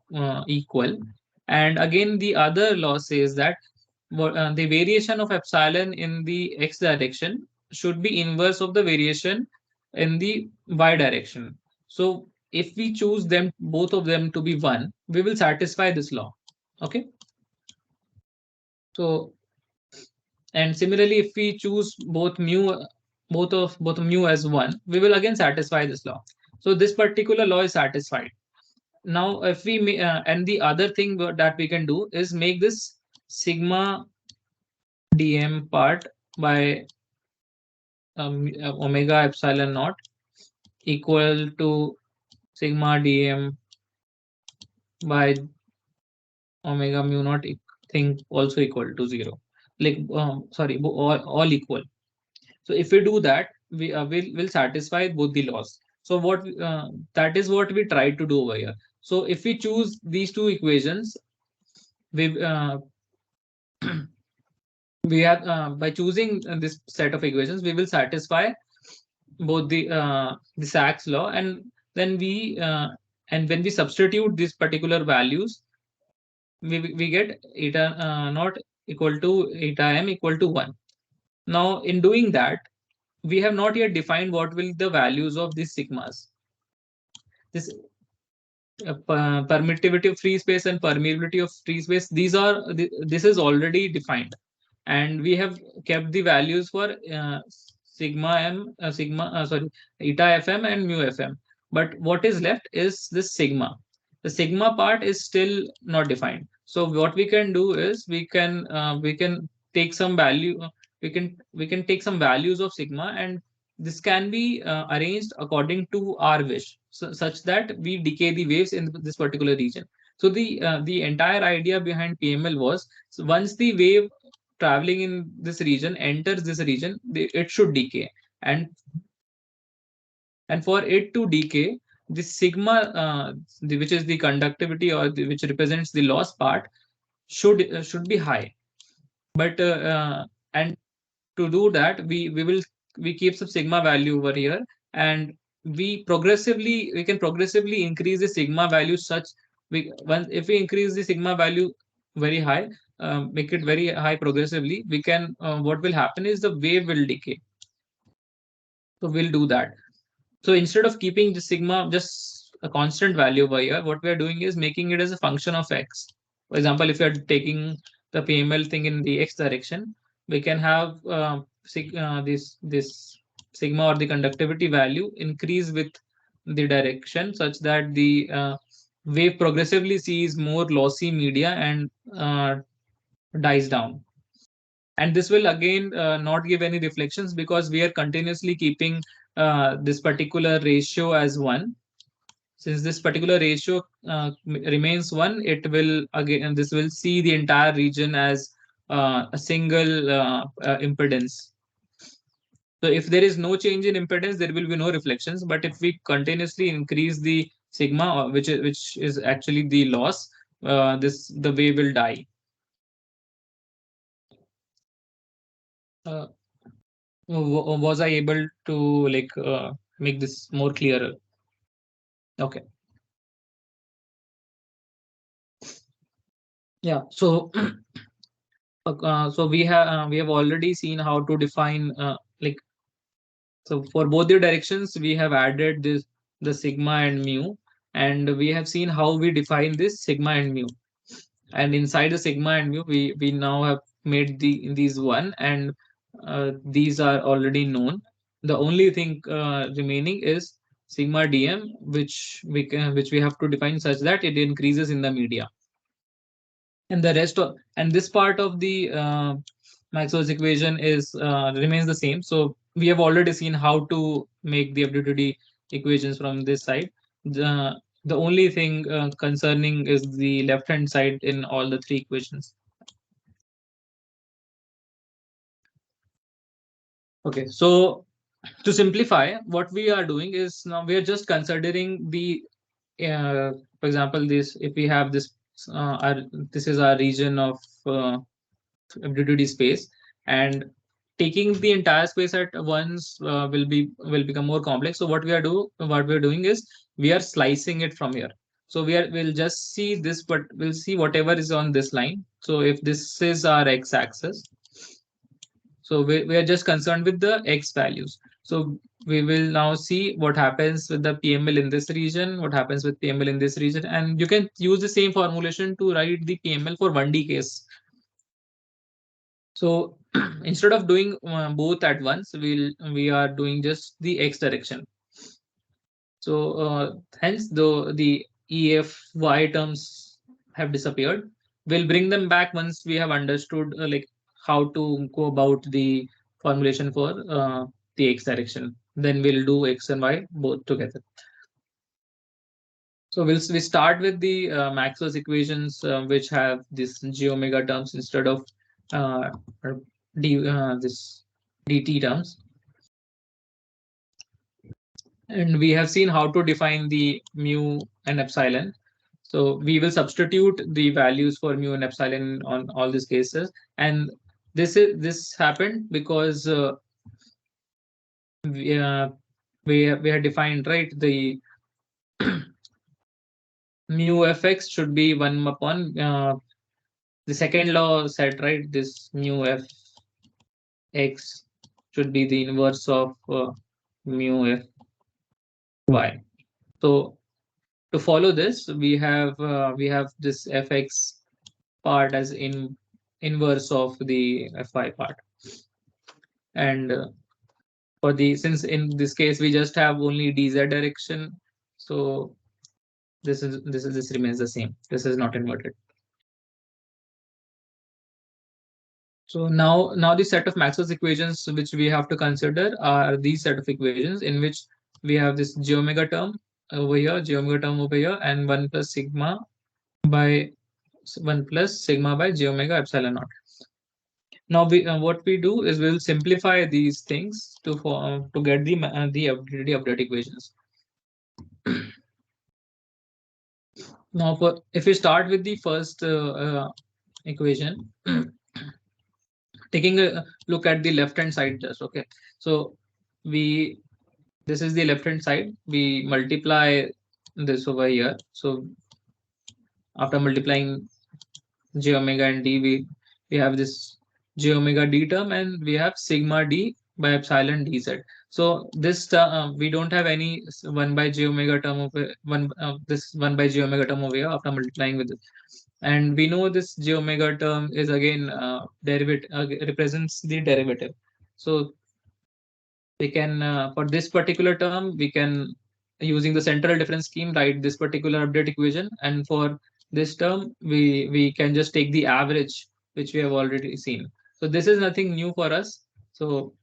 equal. And again, the other law says that the variation of epsilon in the x direction should be inverse of the variation in the y direction. So if we choose them, both of them to be 1, we will satisfy this law. Okay. So, and similarly, if we choose both mu as 1, we will again satisfy this law. So this particular law is satisfied. Now, if we and the other thing that we can do is make this sigma dm part by omega epsilon naught equal to sigma dm by omega mu naught thing also equal to 0. Like, sorry, all equal. So if we do that, will satisfy both the laws. So what that is what we try to do over here. So if we choose these two equations, we we have by choosing this set of equations, we will satisfy both the Sachs law, and then and when we substitute these particular values, we get eta not equal to eta m equal to 1. Now, in doing that, we have not yet defined what will the values of these sigmas. This permittivity of free space and permeability of free space, this is already defined, and we have kept the values for sigma m sorry, eta fm and mu fm. But what is left is this sigma. The sigma part is still not defined. So what we can do is we can take some value, we can take some values of sigma, and this can be arranged according to our wish, such that we decay the waves in this particular region. So the entire idea behind PML was, so once the wave traveling in this region enters this region, it should decay, and for it to decay, the sigma, which is the conductivity, or which represents the loss part, should be high. But and to do that, we keep some sigma value over here, and we can progressively increase the sigma value such, if we increase the sigma value very high, make it very high progressively, we can what will happen is the wave will decay. So we'll do that. So instead of keeping the sigma just a constant value over here, what we are doing is making it as a function of x. For example, if you are taking the PML thing in the x direction, we can have this sigma, or the conductivity value, increase with the direction, such that the wave progressively sees more lossy media and dies down. And this will again not give any reflections, because we are continuously keeping this particular ratio as 1. Since this particular ratio remains 1, it will again, this will see the entire region as a single impedance. So if there is no change in impedance, there will be no reflections. But if we continuously increase the sigma, which is actually the loss, the wave will die. uh, was I able to, like, make this more clearer? Okay. Yeah. So so we have already seen how to define, like, so for both the directions we have added this, the sigma and mu, and we have seen how we define this sigma and mu. And inside the sigma and mu, we now have made these one, and these are already known. The only thing remaining is sigma dm, which we have to define such that it increases in the media. And the rest of, and this part of the Maxwell's equation is remains the same. So we have already seen how to make the FDTD equations from this side. The only thing concerning is the left hand side in all the three equations. Okay, so to simplify, what we are doing is, now we are just considering the, for example, this, if we have this, this is our region of FDTD space, and taking the entire space at once will become more complex. So what we are doing is we are slicing it from here. So we'll just see this, but we'll see whatever is on this line. So if this is our x-axis, so we are just concerned with the x values. So we will now see what happens with the PML in this region, what happens with PML in this region, and you can use the same formulation to write the PML for 1D case. So instead of doing both at once, we are doing just the x direction. So hence, though the EFY terms have disappeared, we'll bring them back once we have understood like how to go about the formulation for the x direction. Then we'll do x and y both together. So we start with the Maxwell's equations, which have this g omega terms instead of uh, this dt terms. And we have seen how to define the mu and epsilon. So we will substitute the values for mu and epsilon on all these cases. And this happened because we, uh, we have defined, right, the mu fx should be 1 upon the second law said, right, this mu fx should be the inverse of mu fy. So to follow this, we have this fx part as inverse of the fy part, and for the since in this case we just have only dz direction, so this remains the same. This is not inverted. So now the set of Maxwell's equations which we have to consider are these set of equations in which we have this j omega term over here, j omega term over here, and 1 plus sigma by 1 plus sigma by j omega epsilon naught. Now what we do is we'll simplify these things to get the update equations. Now for if we start with the first equation, taking a look at the left hand side just, okay. So we this is the left hand side. We multiply this over here. So after multiplying j omega and d, we have this j omega d term, and we have sigma d by epsilon dz. So this we don't have any 1 by j omega term of one this 1 by j omega term over here after multiplying with this. And we know this j omega term is again derivative, represents the derivative. So we can for this particular term we can, using the central difference scheme, write this particular update equation, and for this term we can just take the average which we have already seen. So this is nothing new for us. So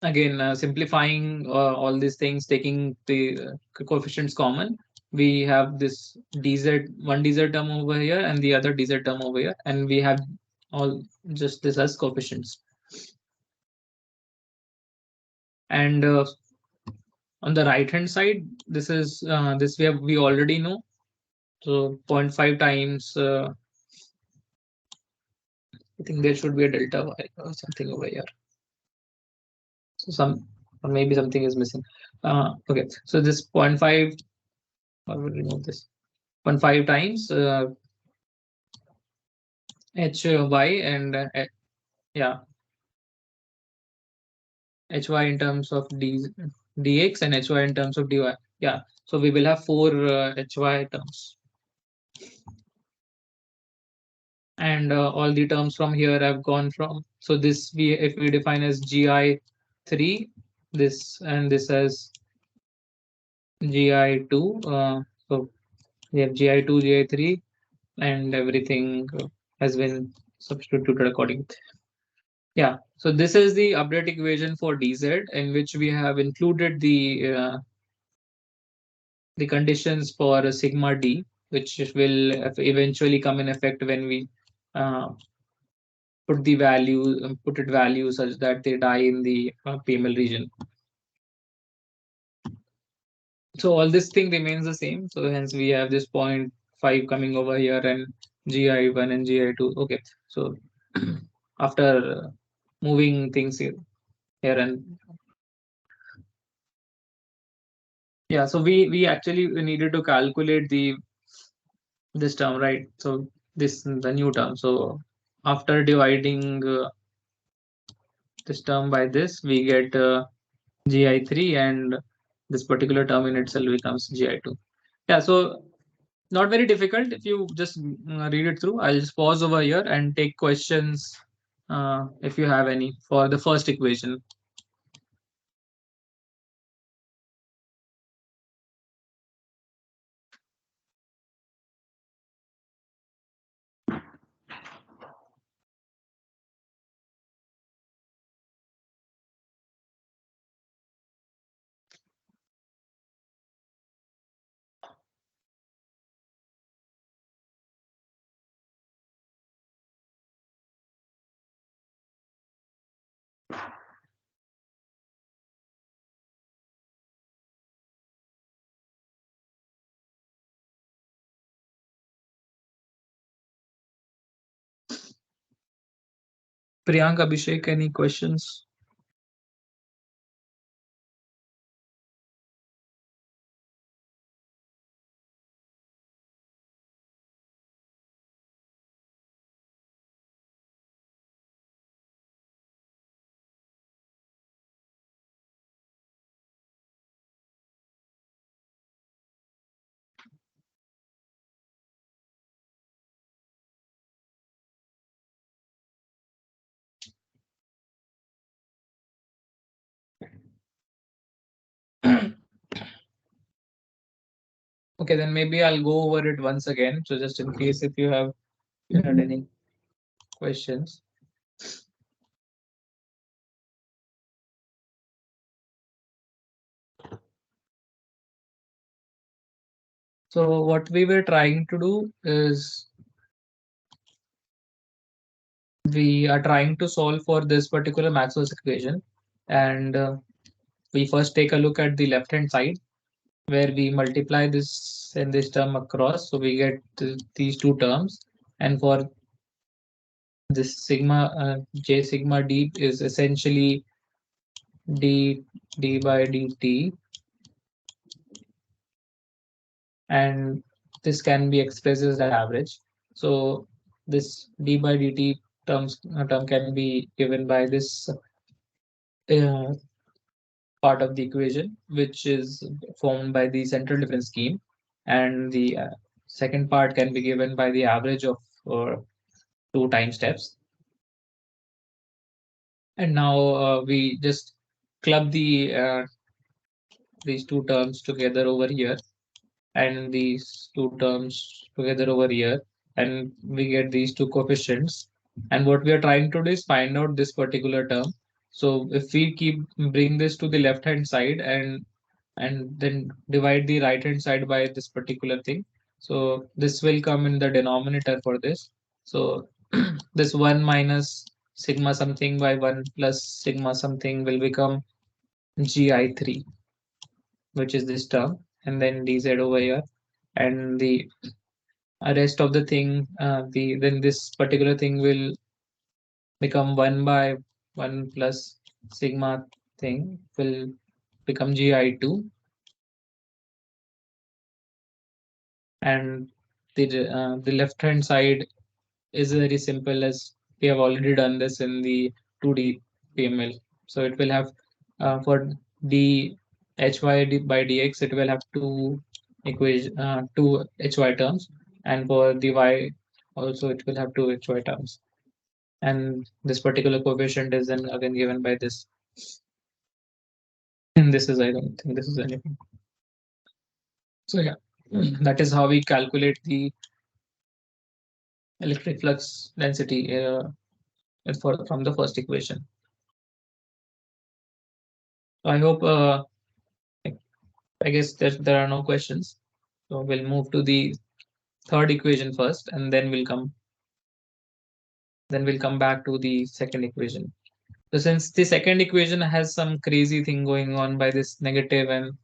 again, simplifying all these things, taking the coefficients common, we have this dz, one dz term over here and the other dz term over here, and we have all just this as coefficients. And on the right hand side, this is this we already know. So 0.5 times I think there should be a delta y or something over here. So some, or maybe something is missing. Okay, so this 0.5, I will remove this. 0.5 times hy, and yeah, hy in terms of dx and hy in terms of dy. Yeah, so we will have 4 hy terms. And all the terms from here have gone from, so this we, if we define as gi3, this and this as gi2, so we have gi2, gi3, and everything has been substituted accordingly. Yeah, so this is the update equation for dz, in which we have included the conditions for sigma d, which will eventually come in effect when we uh, put the value, put it value such that they die in the PML region. So all this thing remains the same. So hence we have this 0.5 coming over here, and GI1 and GI2. Okay, so after moving things here and yeah, so we actually needed to calculate the this term, right? So this the new term. So after dividing this term by this, we get GI3, and this particular term in itself becomes GI2. Yeah, so not very difficult if you just read it through. I'll just pause over here and take questions if you have any for the first equation. Priyank, Abhishek, any questions? Okay, then maybe I'll go over it once again. So just in case if you have had any questions. So what we were trying to do is we are trying to solve for this particular Maxwell's equation, and we first take a look at the left hand side where we multiply this and this term across, so we get these two terms, and for this sigma j sigma d is essentially d by dt, and this can be expressed as the average. So this d by dt term can be given by this uh, part of the equation, which is formed by the central difference scheme, and the second part can be given by the average of two time steps. And now we just club these two terms together over here and these two terms together over here, and we get these two coefficients. And what we are trying to do is find out this particular term. So if we keep bring this to the left hand side and then divide the right hand side by this particular thing, so this will come in the denominator for this. So this 1 minus sigma something by 1 plus sigma something will become gi3, which is this term, and then dz over here, and the rest of the thing, the then this particular thing will become 1 by 1 plus sigma thing will become gi2, and the left hand side is very simple, as we have already done this in the 2D PML. So it will have for d by dx, it will have two hy terms, and for the y also it will have two hy terms. And this particular coefficient is then again given by this. And this is, I don't think this is anything. So yeah, that is how we calculate the electric flux density from the first equation. So I hope I guess there are no questions. So we'll move to the third equation first, and then we'll come back to the second equation. So since the second equation has some crazy thing going on by this negative, and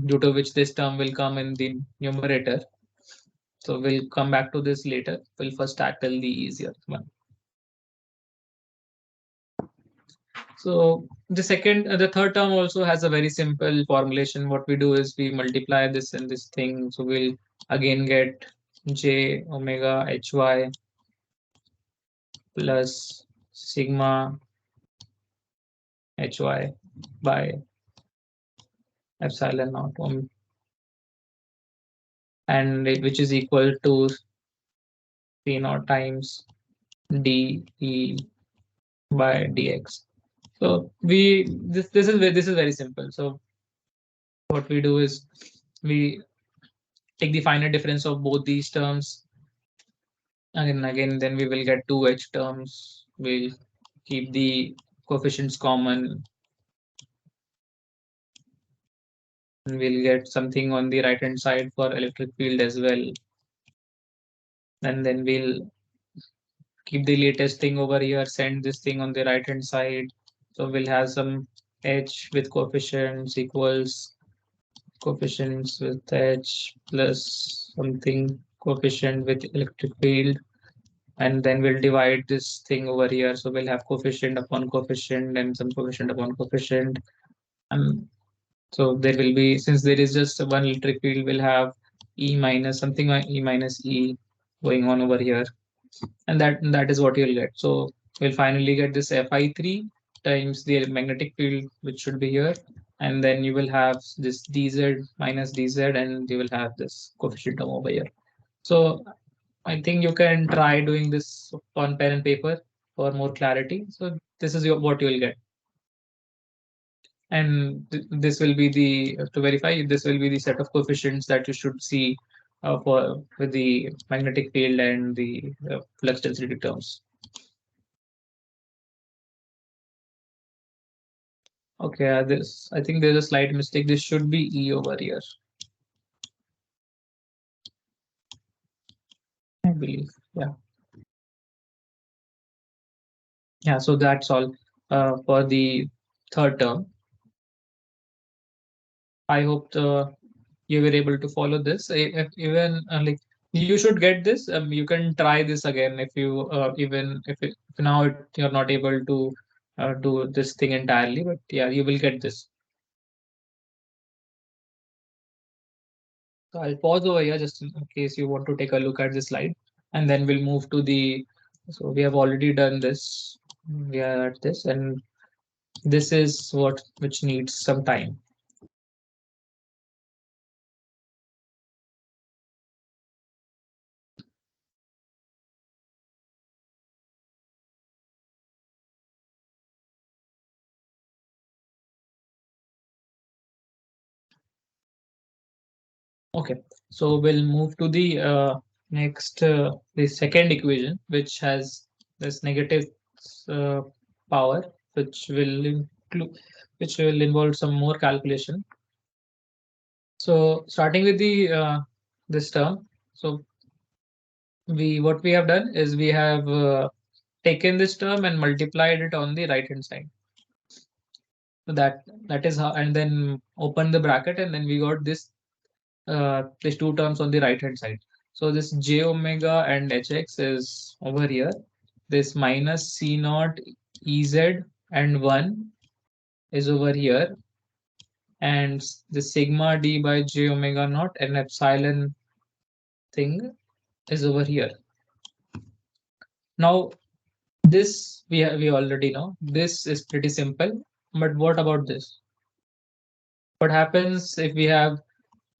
due to which this term will come in the numerator. So we'll come back to this later. We'll first tackle the easier one. So the third term also has a very simple formulation. What we do is we multiply this and this thing. So we'll again get j omega hy plus sigma hy by epsilon naught which is equal to c naught times de by dx. So this is very simple. So what we do is we take the finite difference of both these terms again, then we will get two h terms. We'll keep the coefficients common, and we'll get something on the right hand side for electric field as well. And then we'll keep the latest thing over here, send this thing on the right hand side. So we'll have some h with coefficients with h plus something coefficient with electric field, and then we'll divide this thing over here. So we'll have coefficient upon coefficient and some coefficient upon coefficient. Um, so there will be, since there is just one electric field, we'll have E minus something E minus E going on over here, and that is what you'll get. So we'll finally get this Fi3 times the magnetic field, which should be here, and then you will have this dz minus dz, and you will have this coefficient term over here. So I think you can try doing this on pen and paper for more clarity. So this is what you will get. And this will be to verify, this will be the set of coefficients that you should see for with the magnetic field and the flux density terms. Okay, this, I think there's a slight mistake. This should be E over here, I believe. Yeah. Yeah, so that's all for the third term. I hope you were able to follow this. If even like you should get this. You can try this again if you even if now you're not able to do this thing entirely, but yeah, you will get this. So I'll pause over here just in case you want to take a look at this slide, and then we'll move to the. So we have already done this. We are at this, and this is what which needs some time. Okay, so we'll move to the next, the second equation, which has this negative uh, power, which will include, which will involve some more calculation. So starting with the this term, so we what we have done is we have taken this term and multiplied it on the right hand side. So that is how, and then open the bracket, and then we got these two terms on the right hand side. So this j omega and hx is over here. This minus c naught ez and 1 is over here. And the sigma d by j omega naught and epsilon thing is over here. Now, this we already know. This is pretty simple. But what about this? What happens if we have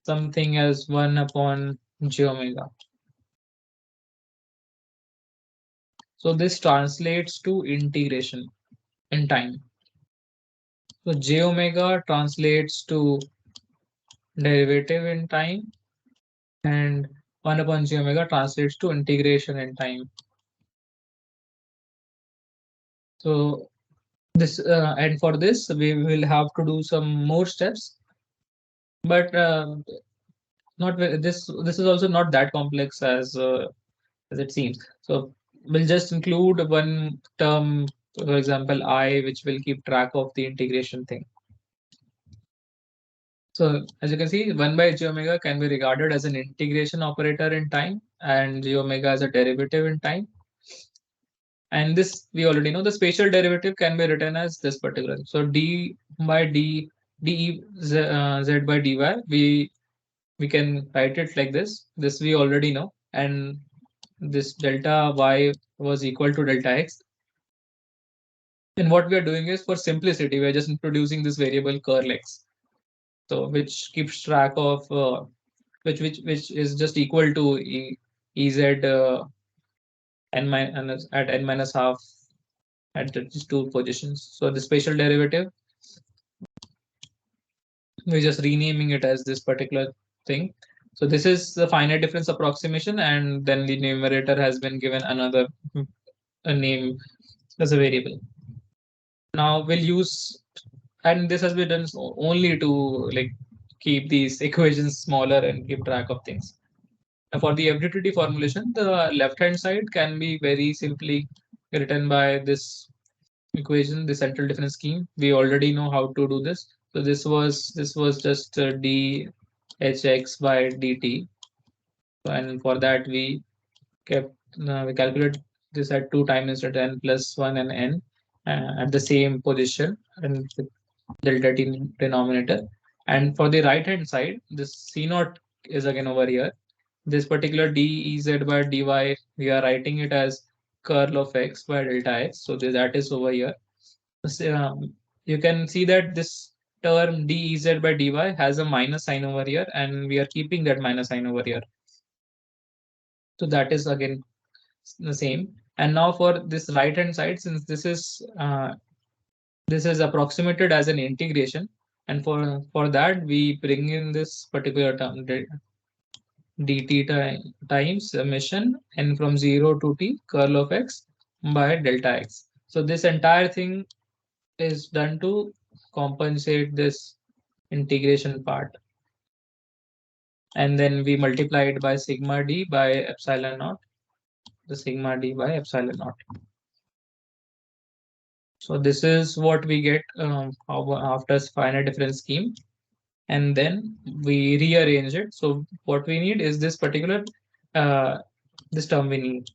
something as 1 upon j omega? So this translates to integration in time. So j omega translates to derivative in time, and 1 upon j omega translates to integration in time. So this and for this we will have to do some more steps, but not this is also not that complex as it seems. So we'll just include one term, for example I, which will keep track of the integration thing. So as you can see, 1 by j omega can be regarded as an integration operator in time, and j omega as a derivative in time. And this we already know. The spatial derivative can be written as this particular. So d by z by dy, we can write it like this. This we already know, and this delta y was equal to delta x. And what we are doing is, for simplicity, we are just introducing this variable curl x, so which keeps track of which is just equal to ez at n minus half at these two positions. So the spatial derivative, we're just renaming it as this particular thing. So this is the finite difference approximation, and then the numerator has been given another a name as a variable. Now we'll use, and this has been done only to like keep these equations smaller and keep track of things. Now for the FDTD formulation, the left hand side can be very simply written by this equation, the central difference scheme. We already know how to do this. So this was just dHx by dt, and for that kept we calculate this at 2 time instead n plus 1 and n at the same position and with delta t denominator. And for the right hand side, this c naught is again over here. This particular dez by dy, we are writing it as curl of x by delta x. So that is over here. You can see that this term dez by dy has a minus sign over here, and we are keeping that minus sign over here. So that is again the same. And now for this right hand side, since this is approximated as an integration, and for that we bring in this particular term dt times summation n from 0 to t curl of x by delta x. So this entire thing is done to compensate this integration part, and then we multiply it by sigma d by epsilon naught, the sigma d by epsilon naught. So this is what we get after finite difference scheme, and then we rearrange it. So what we need is this particular uh, this term we need.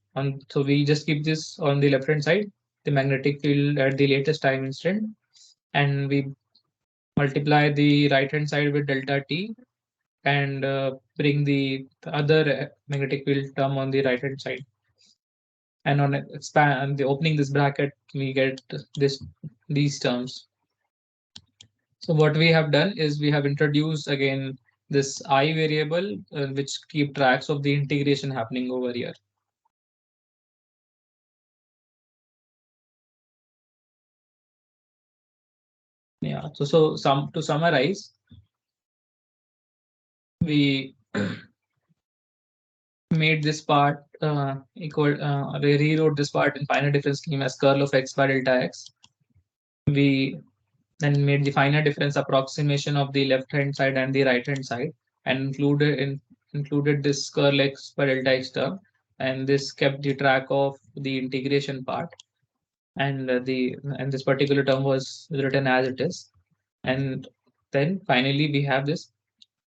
So we just keep this on the left hand side, the magnetic field at the latest time instant, and we multiply the right hand side with delta t, and bring the other magnetic field term on the right hand side. And on expand the opening this bracket, we get this these terms. So what we have done is we have introduced again this I variable, which keep tracks of the integration happening over here. Yeah. So to summarize, we made this part rewrote this part in finite difference scheme as curl of x by delta x. We then made the finite difference approximation of the left hand side and the right hand side, and included this curl x by delta x term, and this kept the track of the integration part, and this particular term was written as it is. And then finally we have this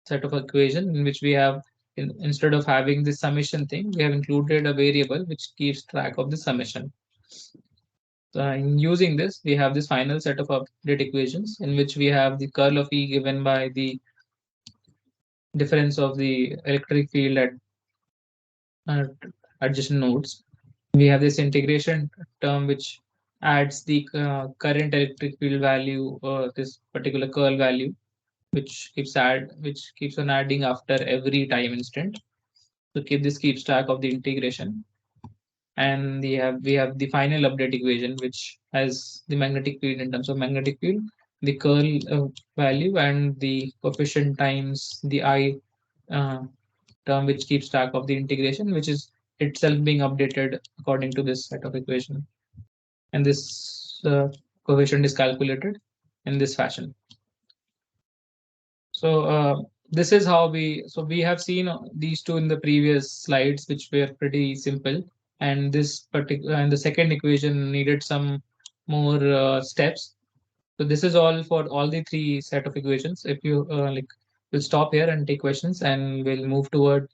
set of equation in which we have, instead of having this summation thing, we have included a variable which keeps track of the summation. In using this, we have this final set of update equations in which we have the curl of E given by the difference of the electric field at uh, adjacent nodes. We have this integration term which adds the current electric field value, this particular curl value, which keeps on adding after every time instant. So keeps track of the integration. And we have the final update equation which has the magnetic field in terms of magnetic field, the curl value, and the coefficient times the I uh, term which keeps track of the integration, which is itself being updated according to this set of equation. And this coefficient is calculated in this fashion. So this is how we have seen these two in the previous slides, which were pretty simple. And this particular and the second equation needed some more steps. So this is all for all the three set of equations. If you we'll stop here and take questions, and we'll move toward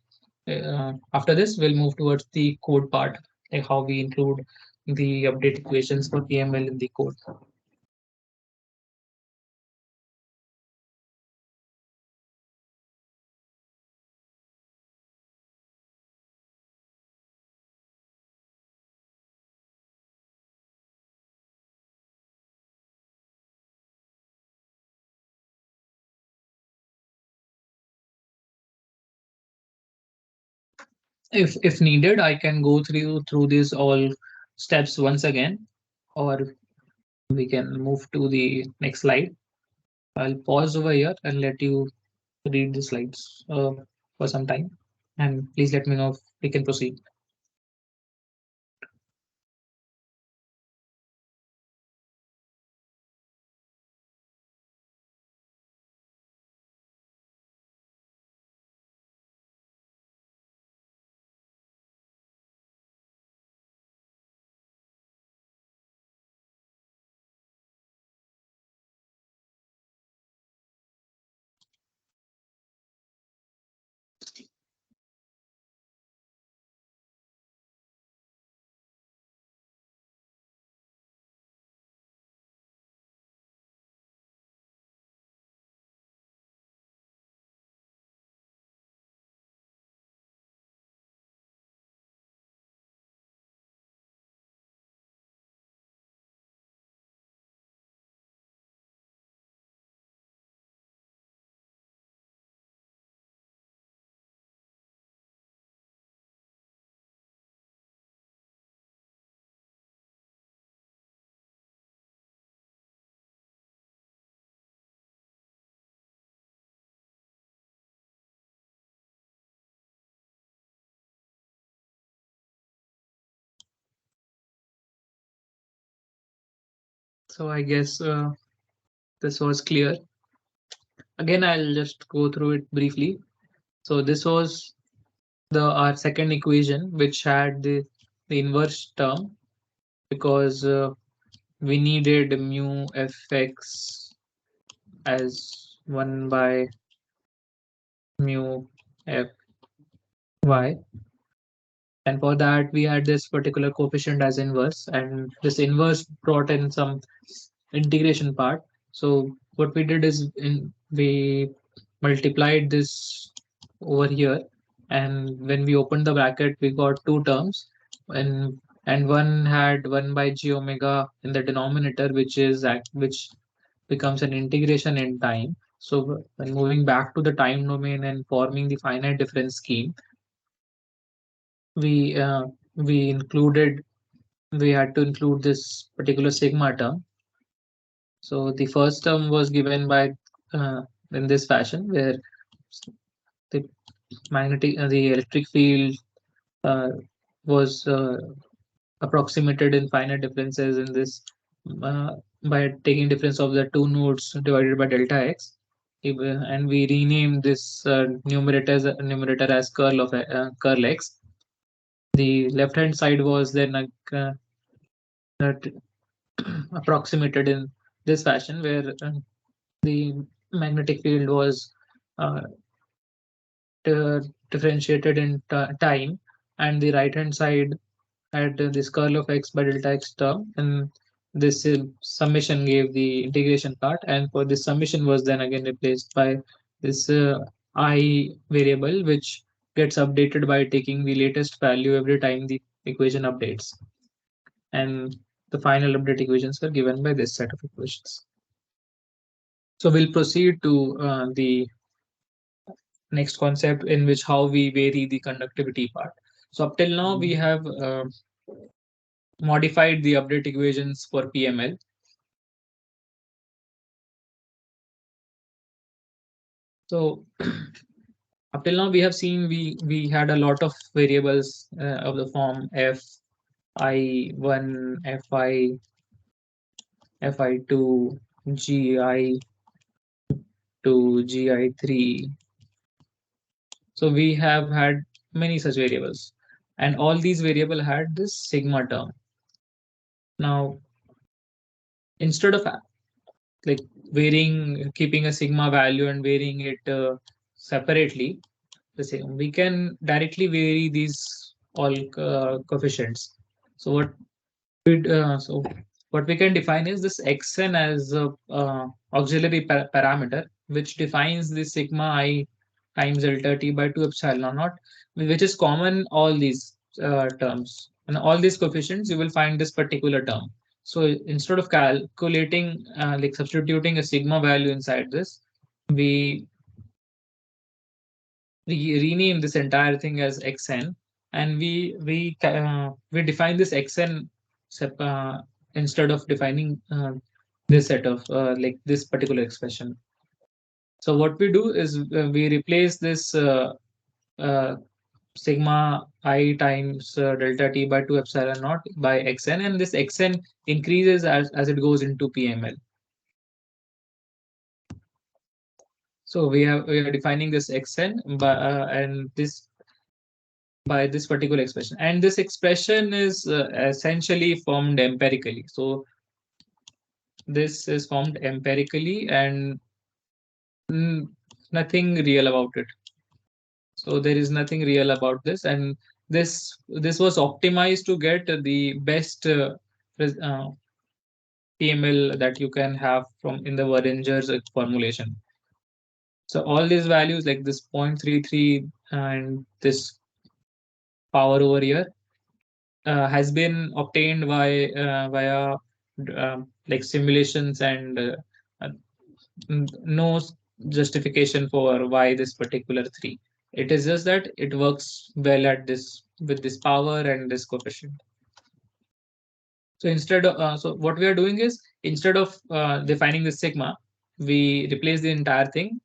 after this, we'll move towards the code part, like how we include the update equations for PML in the code. If needed, I can go through these all steps once again, or we can move to the next slide. I'll pause over here and let you read the slides for some time, and please let me know if we can proceed. So I guess this was clear. Again, I'll just go through it briefly. So this was the our second equation, which had the inverse term, because we needed mu fx as 1 by mu fy, and for that we had this particular coefficient as inverse, and this inverse brought in some integration part. So what we did is we multiplied this over here, and when we opened the bracket we got two terms, and one had 1 by g omega in the denominator, which becomes an integration in time. So when moving back to the time domain and forming the finite difference scheme, we uh, we included we had to include this particular sigma term. So the first term was given by in this fashion, where the the electric field uh, was approximated in finite differences in this uh, by taking difference of the two nodes divided by delta x. And we renamed this numerator as curl x. The left hand side was then uh, approximated in this fashion, where the magnetic field was uh, differentiated in time, and the right hand side had this curl of x by delta x term, and this summation gave the integration part, and for this summation was then again replaced by this I variable, which gets updated by taking the latest value every time the equation updates, and the final update equations were given by this set of equations. So we'll proceed to the next concept, in which how we vary the conductivity part. So up till now we have modified the update equations for PML. So up till now we have seen we had a lot of variables of the form fi1, fi2, gi2, gi3. So we have had many such variables, and all these variable had this sigma term. Now, instead of like varying, keeping a sigma value and varying it separately, the same. We can directly vary these all coefficients. So so what we can define is this xn as a auxiliary parameter, which defines the sigma I times delta t by 2 epsilon naught, which is common all these terms. And all these coefficients, you will find this particular term. So instead of calculating, like substituting a sigma value inside this, we rename this entire thing as xn, and we define this xn instead of defining this set of like this particular expression. So what we do is we replace this uh, sigma I times delta t by 2 epsilon naught by xn, and this xn increases as it goes into PML. So we are defining this xn by and this by this particular expression, and this expression is essentially formed empirically. So this is formed empirically, and mm, nothing real about it. So there is nothing real about this, and this was optimized to get the best PML that you can have from in the Weringer's formulation. So all these values like this 0.33 and this power over here has been obtained by via like simulations, and uh, no justification for why this particular three. It is just that it works well at this with this power and this coefficient. So so what we are doing is, instead of defining the sigma, we replace the entire thing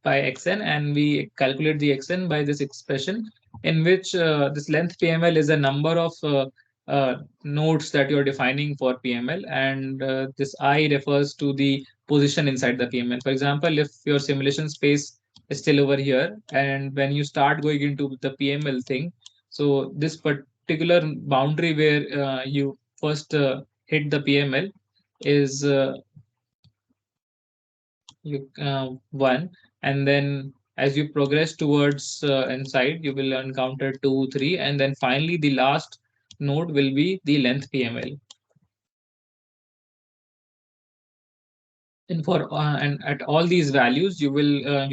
by xn, and we calculate the xn by this expression, in which this length PML is a number of nodes that you are defining for PML, and this I refers to the position inside the PML. For example, if your simulation space is still over here, and when you start going into the PML thing, so this particular boundary where you first hit the PML is one, and then as you progress towards inside, you will encounter 2, 3, and then finally the last node will be the length PML. And for and at all these values, you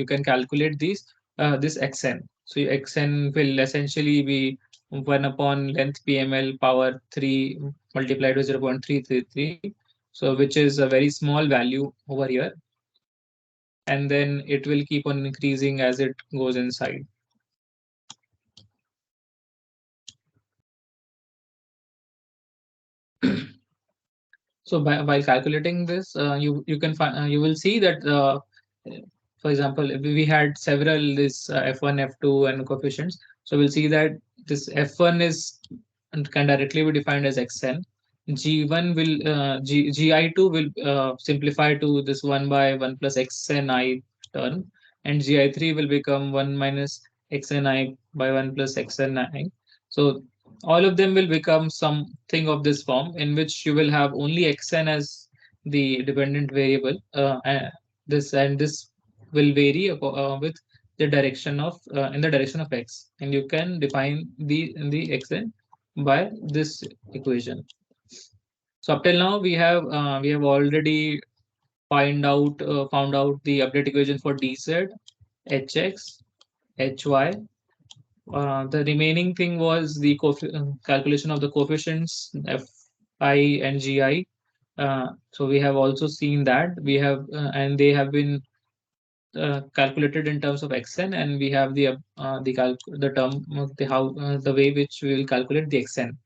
can calculate these this xn. So your xn will essentially be 1 upon length PML power 3 multiplied by 0.333. So which is a very small value over here, and then it will keep on increasing as it goes inside. So by calculating this, you can find you will see that for example, if we had several this f1, f2, and coefficients. So we'll see that this f1 is and can directly be defined as xn. G1 will gi2 will simplify to this 1 by 1 plus xn I term, and gi3 will become 1 minus xn I by 1 plus xn I. So all of them will become something of this form, in which you will have only xn as the dependent variable. This will vary with the direction of in the direction of x, and you can define the xn by this equation. So up till now we have already found out the update equation for dz, hx, hy. The remaining thing was the calculation of the coefficients fi and gi. So we have also seen that we have and they have been calculated in terms of xn, and we have the term the how the way which we will calculate the xn.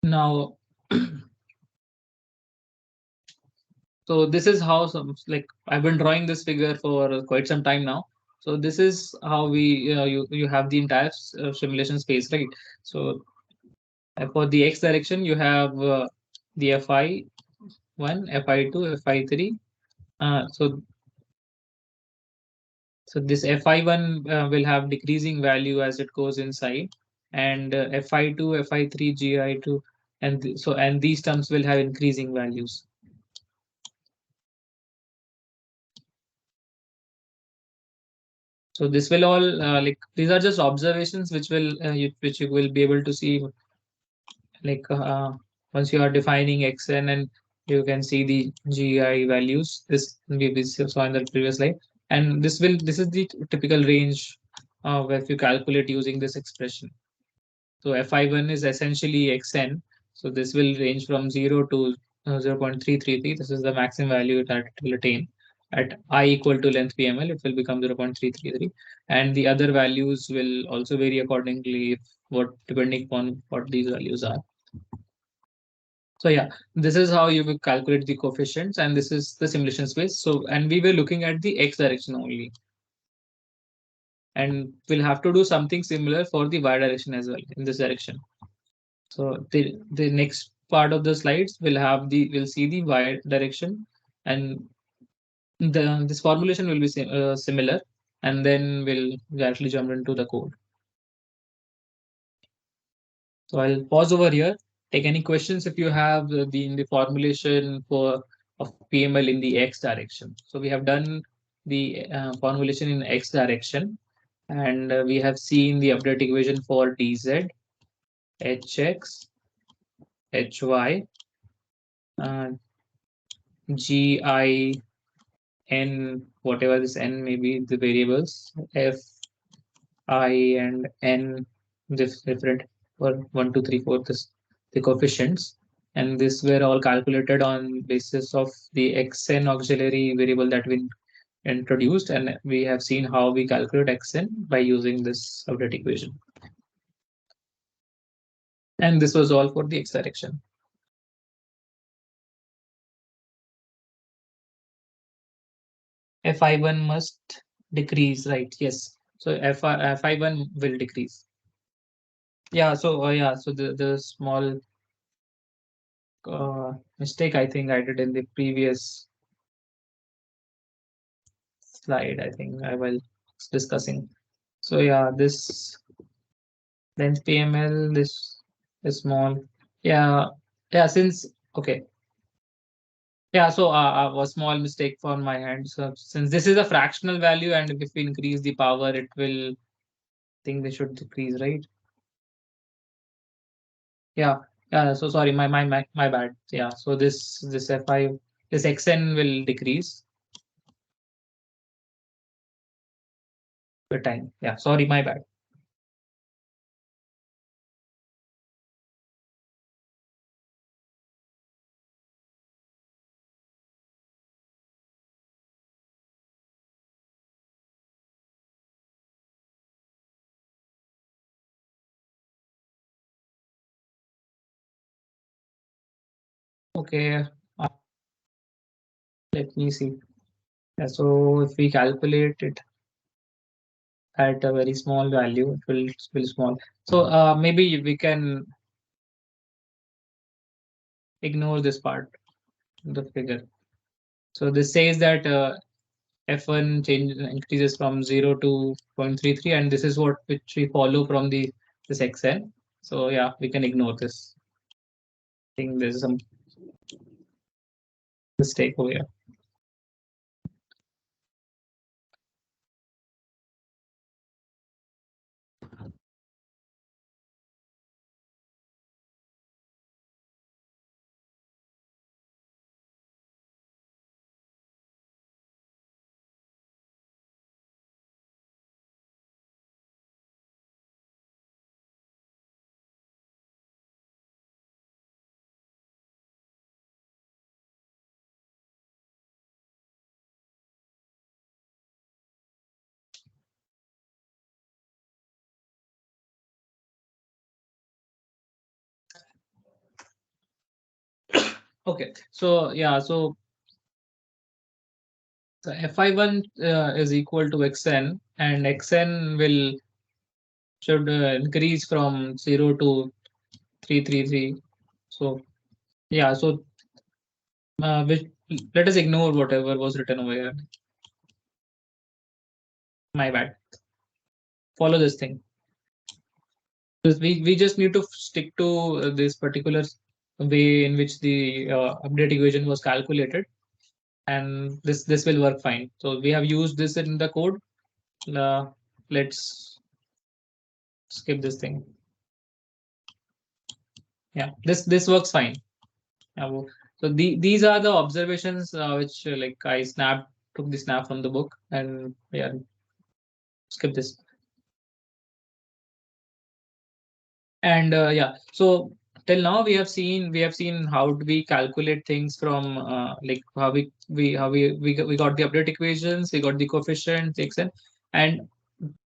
Now, so this is how some like I've been drawing this figure for quite some time now. So this is how we you have the entire simulation space, right? So for the x direction, you have the fi1, fi2, fi3. So this fi1 will have decreasing value as it goes inside, and fi2, fi3, gi2 and and these terms will have increasing values. So this will all like these are just observations which will which you will be able to see like once you are defining xn, and you can see the GI values. This we saw in the previous slide, and this is the typical range where you calculate using this expression. So fi1 is essentially xn. So this will range from 0 to 0.333. This is the maximum value that it will attain. At I equal to length PML, it will become 0.333. And the other values will also vary accordingly depending upon what these values are. So yeah, this is how you will calculate the coefficients, and this is the simulation space. So, and we were looking at the x direction only, and we'll have to do something similar for the y direction as well in this direction. So the next part of the slides will have we'll see the y direction, and this formulation will be similar, and then we'll directly jump into the code. So I'll pause over here. Take any questions if you have the formulation for of PML in the x direction. So we have done the formulation in x direction, and we have seen the update equation for dz, hx, hy, uh, gi, n, whatever this n may be, the variables f, I, and n, this different for 1, 2, 3, 4, this the coefficients, and this were all calculated on basis of the xn auxiliary variable that we introduced, and we have seen how we calculate xn by using this update equation. And this was all for the x direction. fi1 must decrease, right? Yes. So fi1 will decrease. Yeah. So yeah. So the small mistake I think I did in the previous slide, I think I was discussing. So yeah, this length PML, this is small. Yeah. Yeah. Since okay. Yeah. So a small mistake for my hand. So since this is a fractional value, and if we increase the power, it will. I think they should decrease, right? Yeah. Yeah. So sorry, my bad. Yeah. So this fi this xn will decrease with time. Yeah. Sorry, my bad. Okay. Uh, Let me see. Yeah, so if we calculate it at a very small value, it will small. So maybe we can ignore this part, the figure. So this says that F1 change increases from 0 to 0.33, and this is what which we follow from the this XN. So yeah, we can ignore this. I think there's some mistake over here. Okay, so yeah, so Fi1 is equal to Xn, and Xn will should increase from 0 to 333. So yeah, so which, let us ignore whatever was written over here. My bad. Follow this thing. We just need to stick to this particular way in which the update equation was calculated, and this will work fine. So we have used this in the code. Let's skip this thing. Yeah, this works fine. So these are the observations which like I took the snap from the book, and yeah, skip this. And yeah, so till now we have seen how do we calculate things from like how we got the update equations, we got the coefficients, xn, and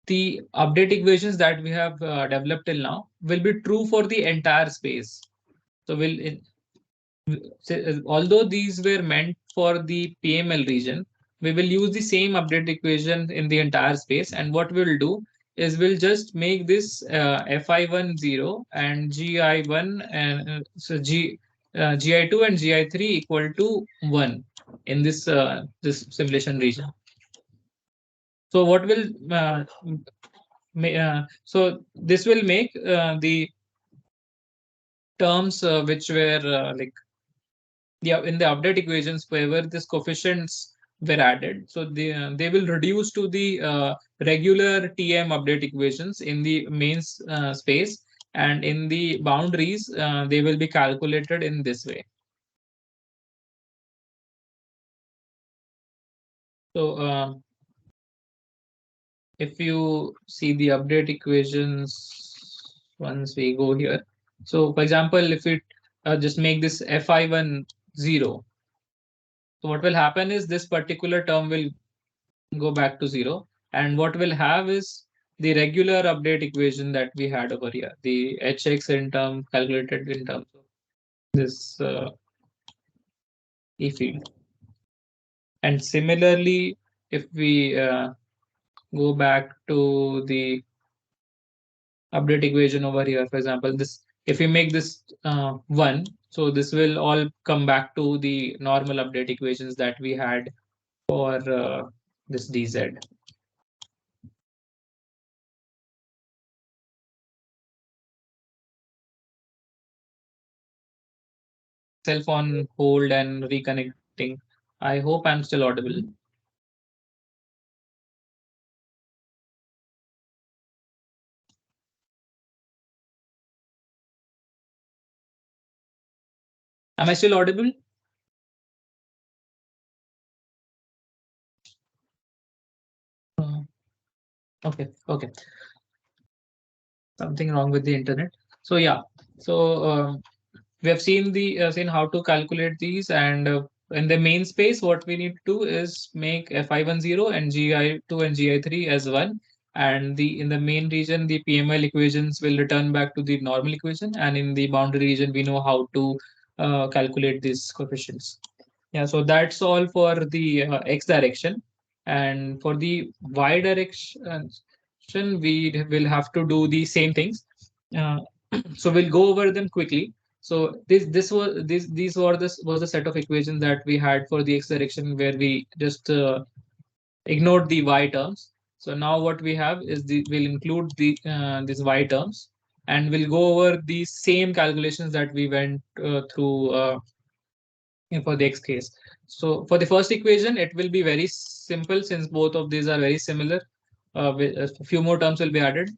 the update equations that we have developed till now will be true for the entire space. So although these were meant for the PML region, we will use the same update equation in the entire space. And what we'll do is we'll just make this Fi10 and Gi1 and Gi2 and Gi3 equal to 1 in this simulation region. So what will so this will make the terms which were like, yeah, in the update equations wherever these coefficients were added, so they will reduce to the regular TM update equations in the main space, and in the boundaries they will be calculated in this way. So if you see the update equations, once we go here, so for example, if it just make this Fi10, so what will happen is this particular term will go back to 0. And what we'll have is the regular update equation that we had over here, the hx in term calculated in terms of this E field. And similarly, if we go back to the update equation over here, for example, this if we make this 1, so this will all come back to the normal update equations that we had for this dz. Self on hold and reconnecting. I hope I'm still audible. Am I still audible? Uh, okay, okay. Something wrong with the internet. So yeah, so we have seen how to calculate these, and in the main space, what we need to do is make Fi10 and Gi2 and Gi3 as one, and the in the main region, the PML equations will return back to the normal equation, and in the boundary region, we know how to calculate these coefficients. Yeah, so that's all for the x direction. And for the y direction, we will have to do the same things. Uh, so we'll go over them quickly. So these were this was the set of equations that we had for the x direction, where we just ignored the y terms. So now what we have is we'll include these y terms, and we'll go over the same calculations that we went through for the x case. So for the first equation, it will be very simple since both of these are very similar. A few more terms will be added.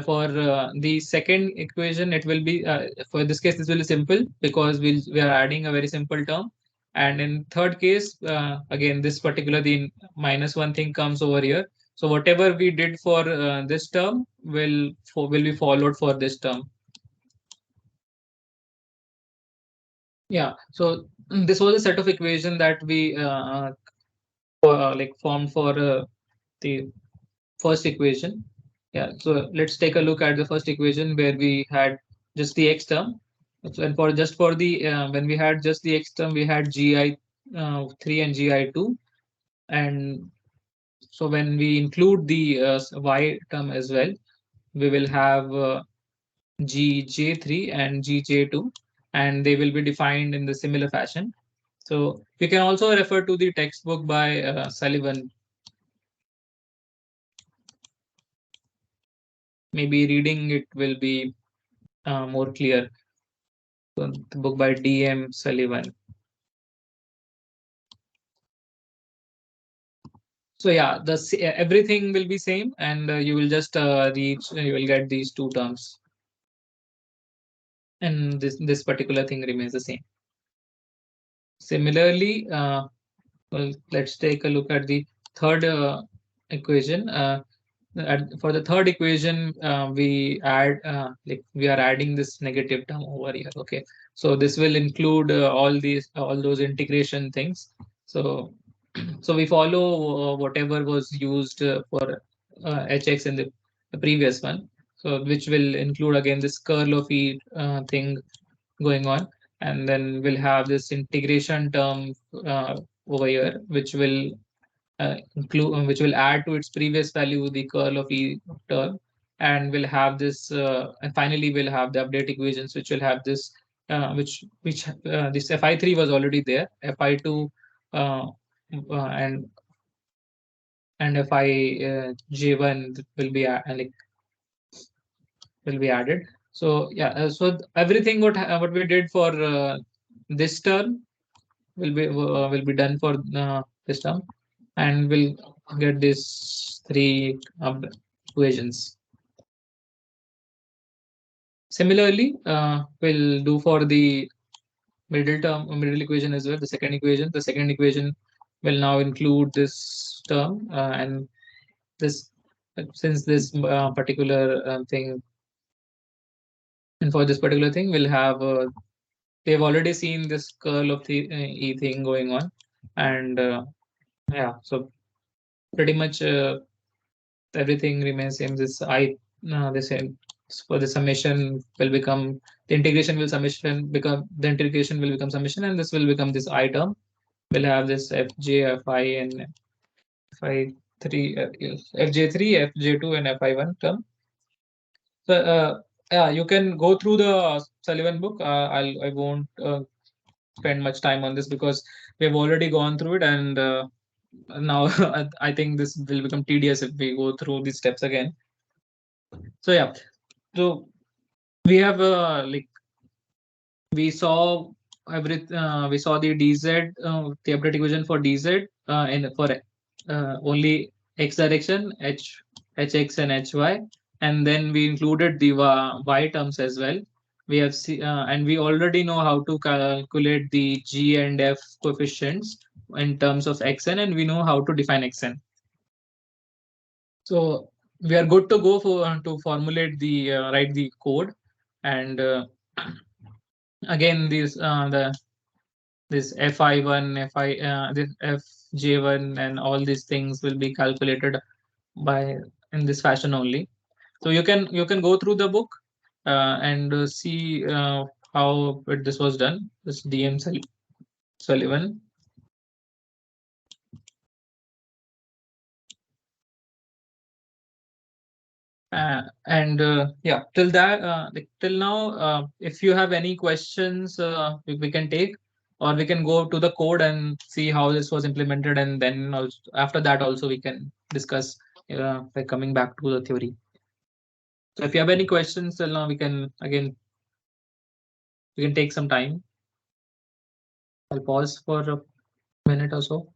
For the second equation, it will be for this case, this will be simple because we are adding a very simple term. And in third case, again, this particular the -1 thing comes over here. So whatever we did for this term will be followed for this term. Yeah. So this was a set of equation that we like formed for the first equation. Yeah, so let's take a look at the first equation where we had just the x term. And for just for the when we had just the x term, we had Gi3 and Gi2. And so when we include the y term as well, we will have Gj3 and Gj2, and they will be defined in the similar fashion. So you can also refer to the textbook by Sullivan. Maybe reading it will be more clear. So the book by D.M. Sullivan. So yeah, everything will be same, and you will just you will get these two terms, and this particular thing remains the same. Similarly, well, let's take a look at the third equation. For the third equation, we are adding this negative term over here. Okay, so this will include all those integration things. So so we follow whatever was used for hx in the previous one. So which will include again this curl of e thing going on, and then we'll have this integration term over here, which will add to its previous value the curl of e term, and we'll have this and finally we'll have the update equations, which will have this which this fi3 was already there, fi2 uh, and fi j1 will be will be added. So yeah, everything what we did for this term will be done for this term, and we'll get these three equations. Similarly, we'll do for the middle equation as well. The second equation will now include this term, and this since this particular thing, and for this particular thing, we'll have they've already seen this curl of the e thing going on, and yeah, so pretty much everything remains same. This I the same for the summation will become the integration will summation become the integration will become summation, and this will become this I term. We'll have this fj, fi, and fi3, yes, fj3, fj2, and fi1 term. So yeah, you can go through the Sullivan book. I won't spend much time on this because we have already gone through it, and now I think this will become tedious if we go through these steps again. So yeah, so we have we saw we saw the dz the update equation for dz in for only x direction, hx and hy, and then we included the y terms as well. And we already know how to calculate the g and f coefficients in terms of xn, and we know how to define xn. So we are good to go for to formulate the write the code, and again the this fi1, this fj1, and all these things will be calculated by in this fashion only. So you can go through the book and see how this was done. This DM Sullivan. And yeah, till now, if you have any questions, we can take, or we can go to the code and see how this was implemented, and then also, after that also we can discuss by coming back to the theory. So if you have any questions till now, we can take some time. I'll pause for a minute or so.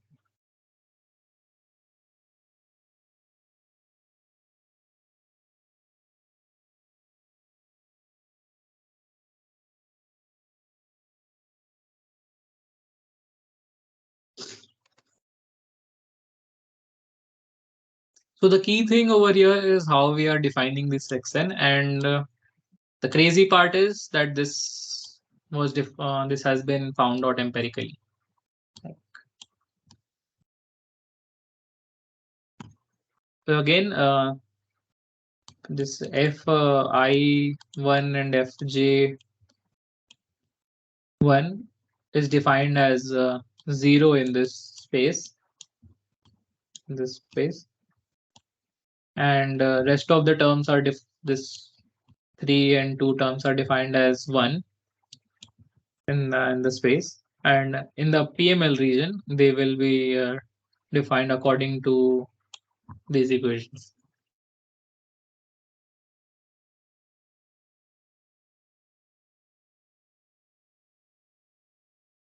So the key thing over here is how we are defining this section, and the crazy part is that this has been found out empirically. So again, this fi1 and fj1 is defined as 0 in this space, and rest of the terms are this 3 and 2 terms are defined as 1 in the space, and in the PML region they will be defined according to these equations.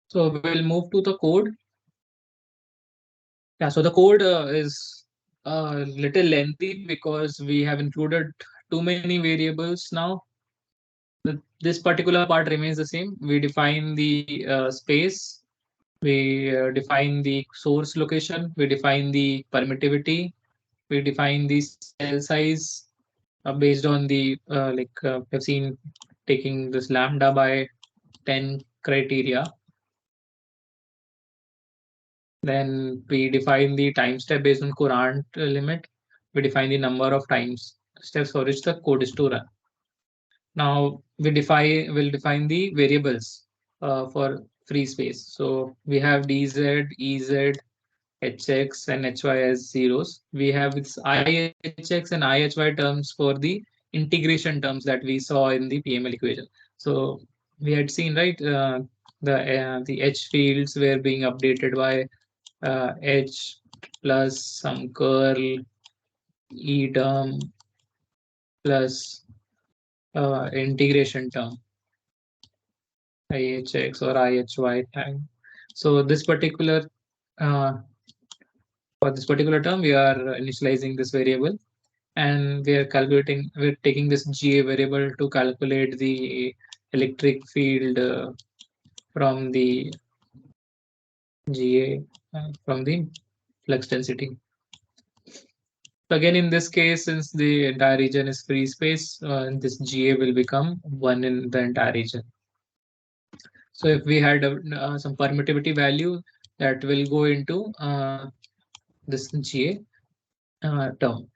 So we'll move to the code. Yeah, so the code is a little lengthy because we have included too many variables now. This particular part remains the same. We define the space, we define the source location, we define the permittivity, we define the cell size based on the we've seen taking this lambda by 10 criteria. Then we define the time step based on current limit. We define the number of times steps for which the code is to run. Now will define the variables for free space. So we have dz, ez, hx, and hy as zeros. We have its ihx and ihy terms for the integration terms that we saw in the PML equation. So we had seen, right, the h fields were being updated by h plus some curl e term plus integration term ihx or ihy time. So this particular uh, for this particular term, we are initializing this variable and we're taking this GA variable to calculate the electric field from the GA from the flux density. So again, in this case, since the entire region is free space, this GA will become one in the entire region. So if we had some permittivity value that will go into this GA term.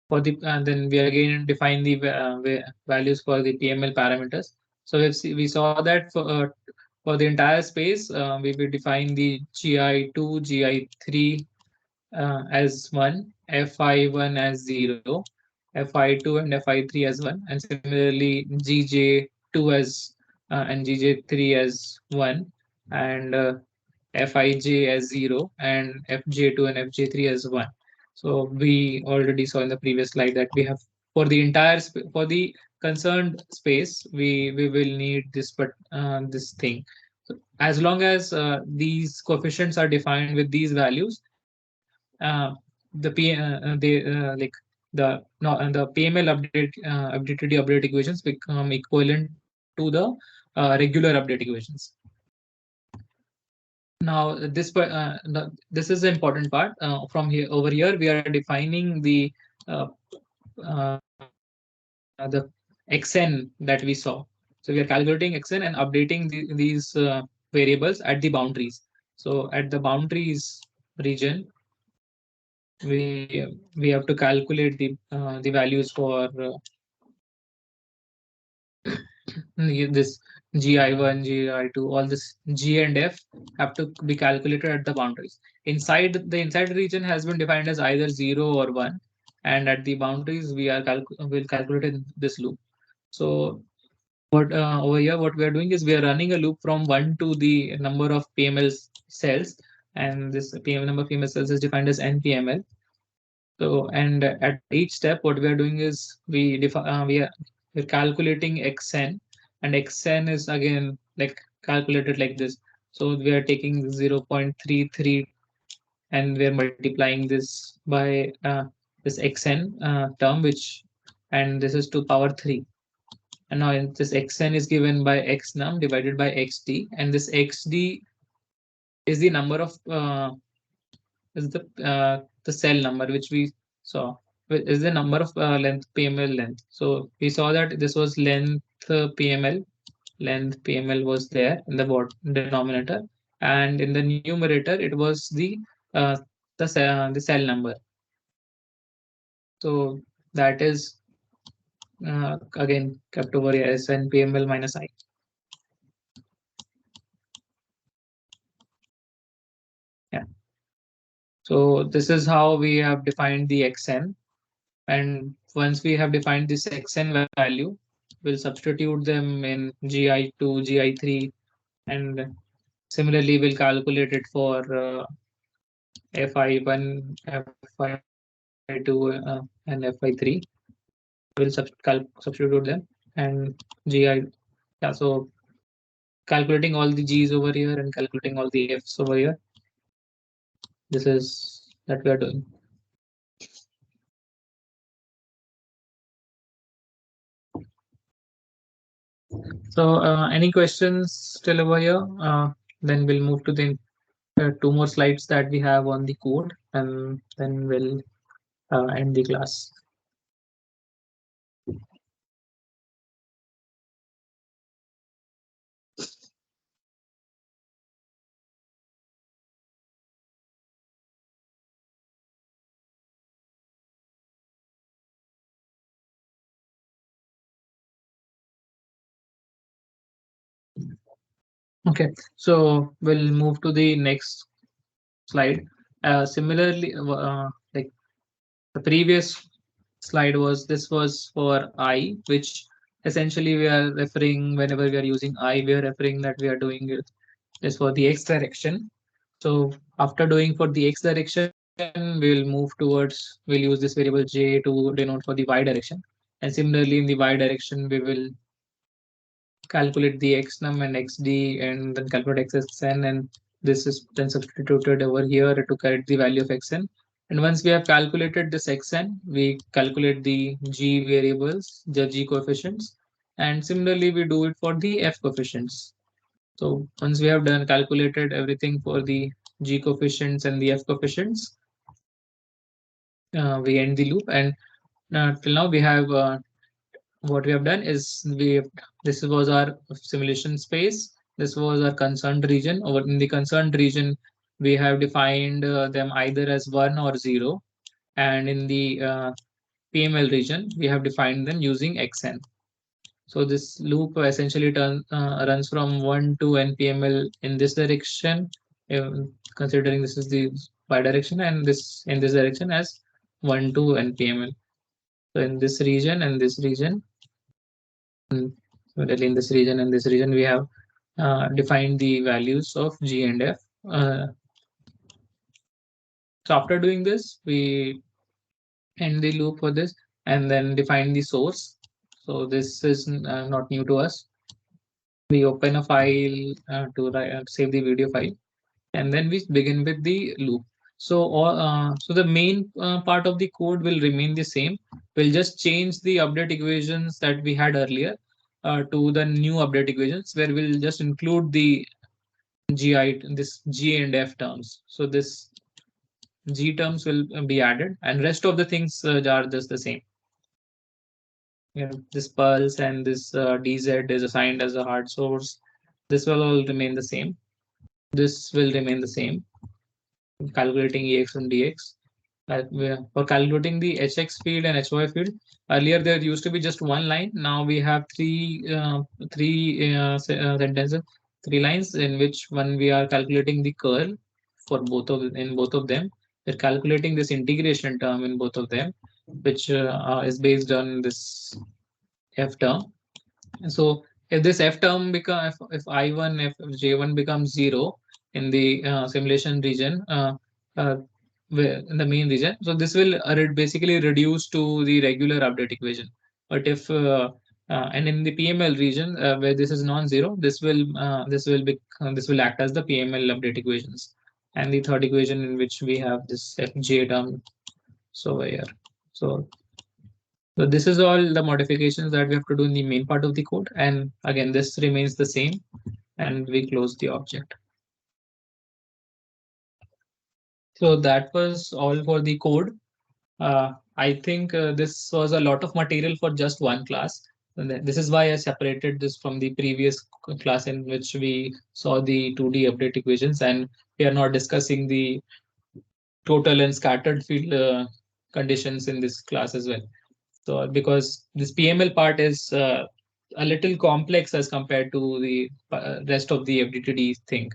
For the and then we again define the values for the PML parameters. So we saw that for the entire space, we will define the GI2, GI3 as 1, FI1 as 0, FI2 and FI3 as 1, and similarly GJ2 as and GJ3 as 1, and Fij as 0, and Fj2 and Fj3 as 1. So we already saw in the previous slide that we have for the entire for the concerned space, we will need this this thing. So as long as these coefficients are defined with these values, the PML FDTD update equations become equivalent to the regular update equations. Now this is the important part. From here over here, we are defining the uh, the xn that we saw. So we are calculating xn and updating these variables at the boundaries. So at the boundaries region, we have to calculate the values for this GI1, GI2, all this G and F have to be calculated at the boundaries. Inside region has been defined as either 0 or 1, and at the boundaries we are will calculate in this loop. So what over here what we are doing is we are running a loop from 1 to the number of PML cells, and this PML number of PML cells is defined as NPML. So, and at each step, what we are doing is we're calculating xn, and xn is again like calculated like this. So we are taking 0.33 and we're multiplying this by this xn term, which and this is to power 3. And now this xn is given by xnum divided by xd, and this xd is the number of is the cell number which we saw. Is the number of length PML length. So we saw that this was length PML. Length PML was there in the denominator, and in the numerator it was uh, the cell number. So that is again kept over here as n PML minus I. Yeah. So this is how we have defined the xn. And once we have defined this xn value, we'll substitute them in GI2, GI3, and similarly we'll calculate it for FI1, FI2, and FI3. We'll substitute them and GI. Yeah, so calculating all the G's over here and calculating all the F's over here. This is that we are doing. So any questions still over here? Then we'll move to the two more slides that we have on the code, and then we'll end the class. Okay, so we'll move to the next slide. Similarly, like the previous slide was, this was for I, which essentially we are referring, whenever we are using I, we are referring that we are doing it is for the x direction. So after doing for the x direction, we'll move towards, we'll use this variable j to denote for the y direction. And similarly, in the y direction, we will calculate the xnum and xd and then calculate xsn, and this is then substituted over here to get the value of xn. And once we have calculated this xn, we calculate the g variables, the g coefficients, and similarly we do it for the f coefficients. So once we have done calculated everything for the g coefficients and the f coefficients, we end the loop. And till now we have what we have done is this was our simulation space. This was our concerned region. Over in the concerned region, we have defined them either as 1 or 0, and in the PML region, we have defined them using xn. So this loop essentially runs from 1 to npml in this direction, uh, considering this is the y direction, and this in this direction as 1 to npml. So in this region and this region, similarly in this region and this region, we have defined the values of G and F. So after doing this, we end the loop for this and then define the source. So this is not new to us. We open a file to save the video file, and then we begin with the loop. So the main part of the code will remain the same. We'll just change the update equations that we had earlier to the new update equations, where we'll just include the this G and F terms. So this G terms will be added, and rest of the things are just the same. This pulse and this DZ is assigned as a hard source. This will all remain the same. This will remain the same. Calculating EX and DX. For calculating the HX field and HY field, earlier there used to be just one line. Now we have sentences, 3 lines, in which one we are calculating the curl for both of them. We're calculating this integration term in both of them, which is based on this F term. So if this F term become, if I1, if J1 becomes 0 in the simulation region, uh, in the main region, so this will basically reduce to the regular update equation. But if and in the PML region where this is non-zero, this will act as the PML update equations. And the third equation in which we have this FJ term. So here, so so this is all the modifications that we have to do in the main part of the code. And again, this remains the same, and we close the object. So that was all for the code. I think this was a lot of material for just one class. And this is why I separated this from the previous class in which we saw the 2D update equations, and we are not discussing the total and scattered field conditions in this class as well. So because this PML part is a little complex as compared to the rest of the FDTD thing.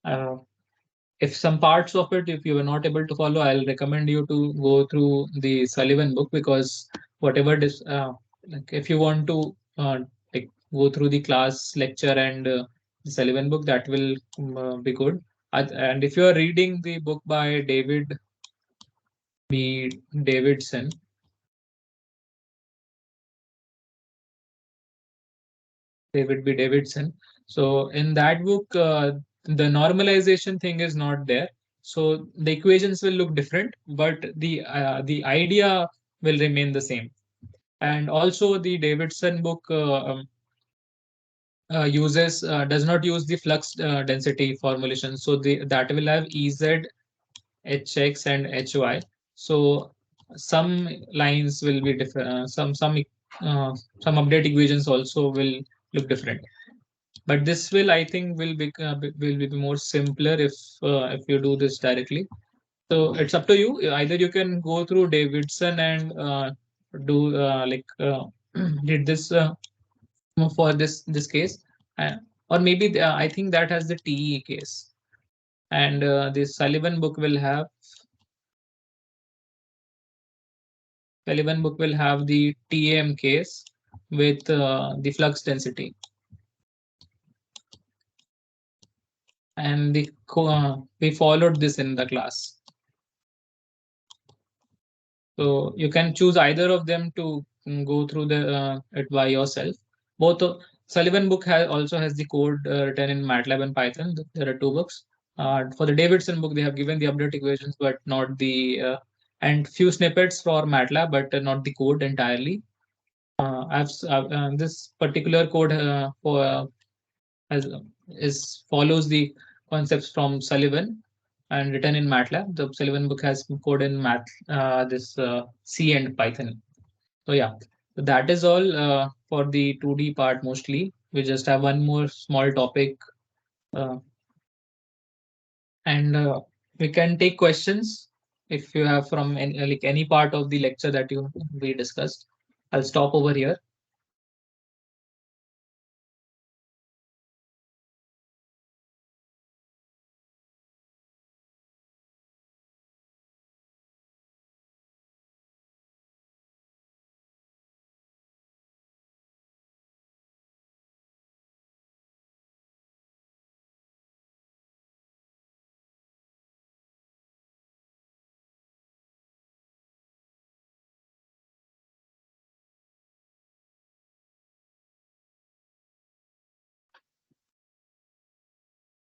Uh, if some parts of it, if you were not able to follow, I'll recommend you to go through the Sullivan book, because whatever this, like if you want to like go through the class lecture and the Sullivan book, that will be good. And if you are reading the book by David B. Davidson, David B. Davidson. So in that book, the normalization thing is not there. So the equations will look different, but the idea will remain the same. And also the Davidson book uses does not use the flux density formulation. So that will have Ez, Hx, and Hy. So some lines will be different. Some update equations also will look different. But this will, I think, will be more simpler if you do this directly. So it's up to you. Either you can go through Davidson and do did this for this case, uh, or maybe I think that has the TE case, and the Sullivan book will have the TAM case with the flux density, and we followed this in the class. So you can choose either of them to go through the it by yourself. Both Sullivan book also has the code written in MATLAB and Python. There are two books. For the Davidson book, they have given the update equations, but not the and few snippets for MATLAB, but not the code entirely. This particular code has, is follows the concepts from Sullivan and written in MATLAB. The Sullivan book has code in this C and Python. So yeah, so that is all for the 2D part mostly. We just have one more small topic, uh, and we can take questions if you have from any part of the lecture that we discussed. I'll stop over here.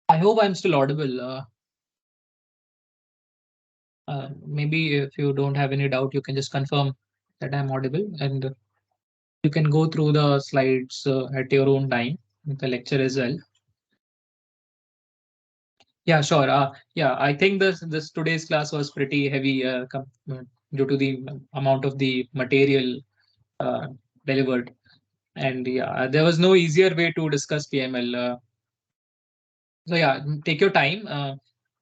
I hope I'm still audible. Maybe if you don't have any doubt, you can just confirm that I'm audible, and you can go through the slides at your own time, the lecture as well. Yeah, sure. Yeah, I think this today's class was pretty heavy due to the amount of the material uh, delivered, and yeah, there was no easier way to discuss PML. So yeah, take your time.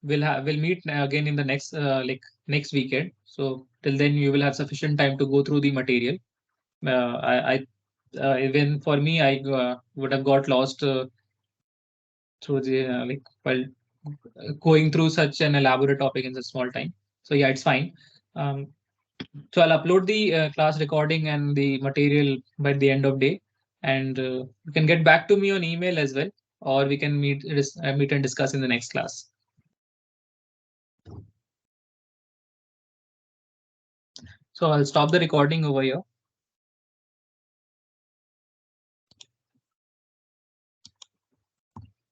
We'll meet again in the next weekend. So till then, you will have sufficient time to go through the material. Even for me, I would have got lost through the while going through such an elaborate topic in such small time. So yeah, it's fine. Um, so I'll upload the class recording and the material by the end of day, and you can get back to me on email as well, or we can meet and discuss in the next class. So I'll stop the recording over here.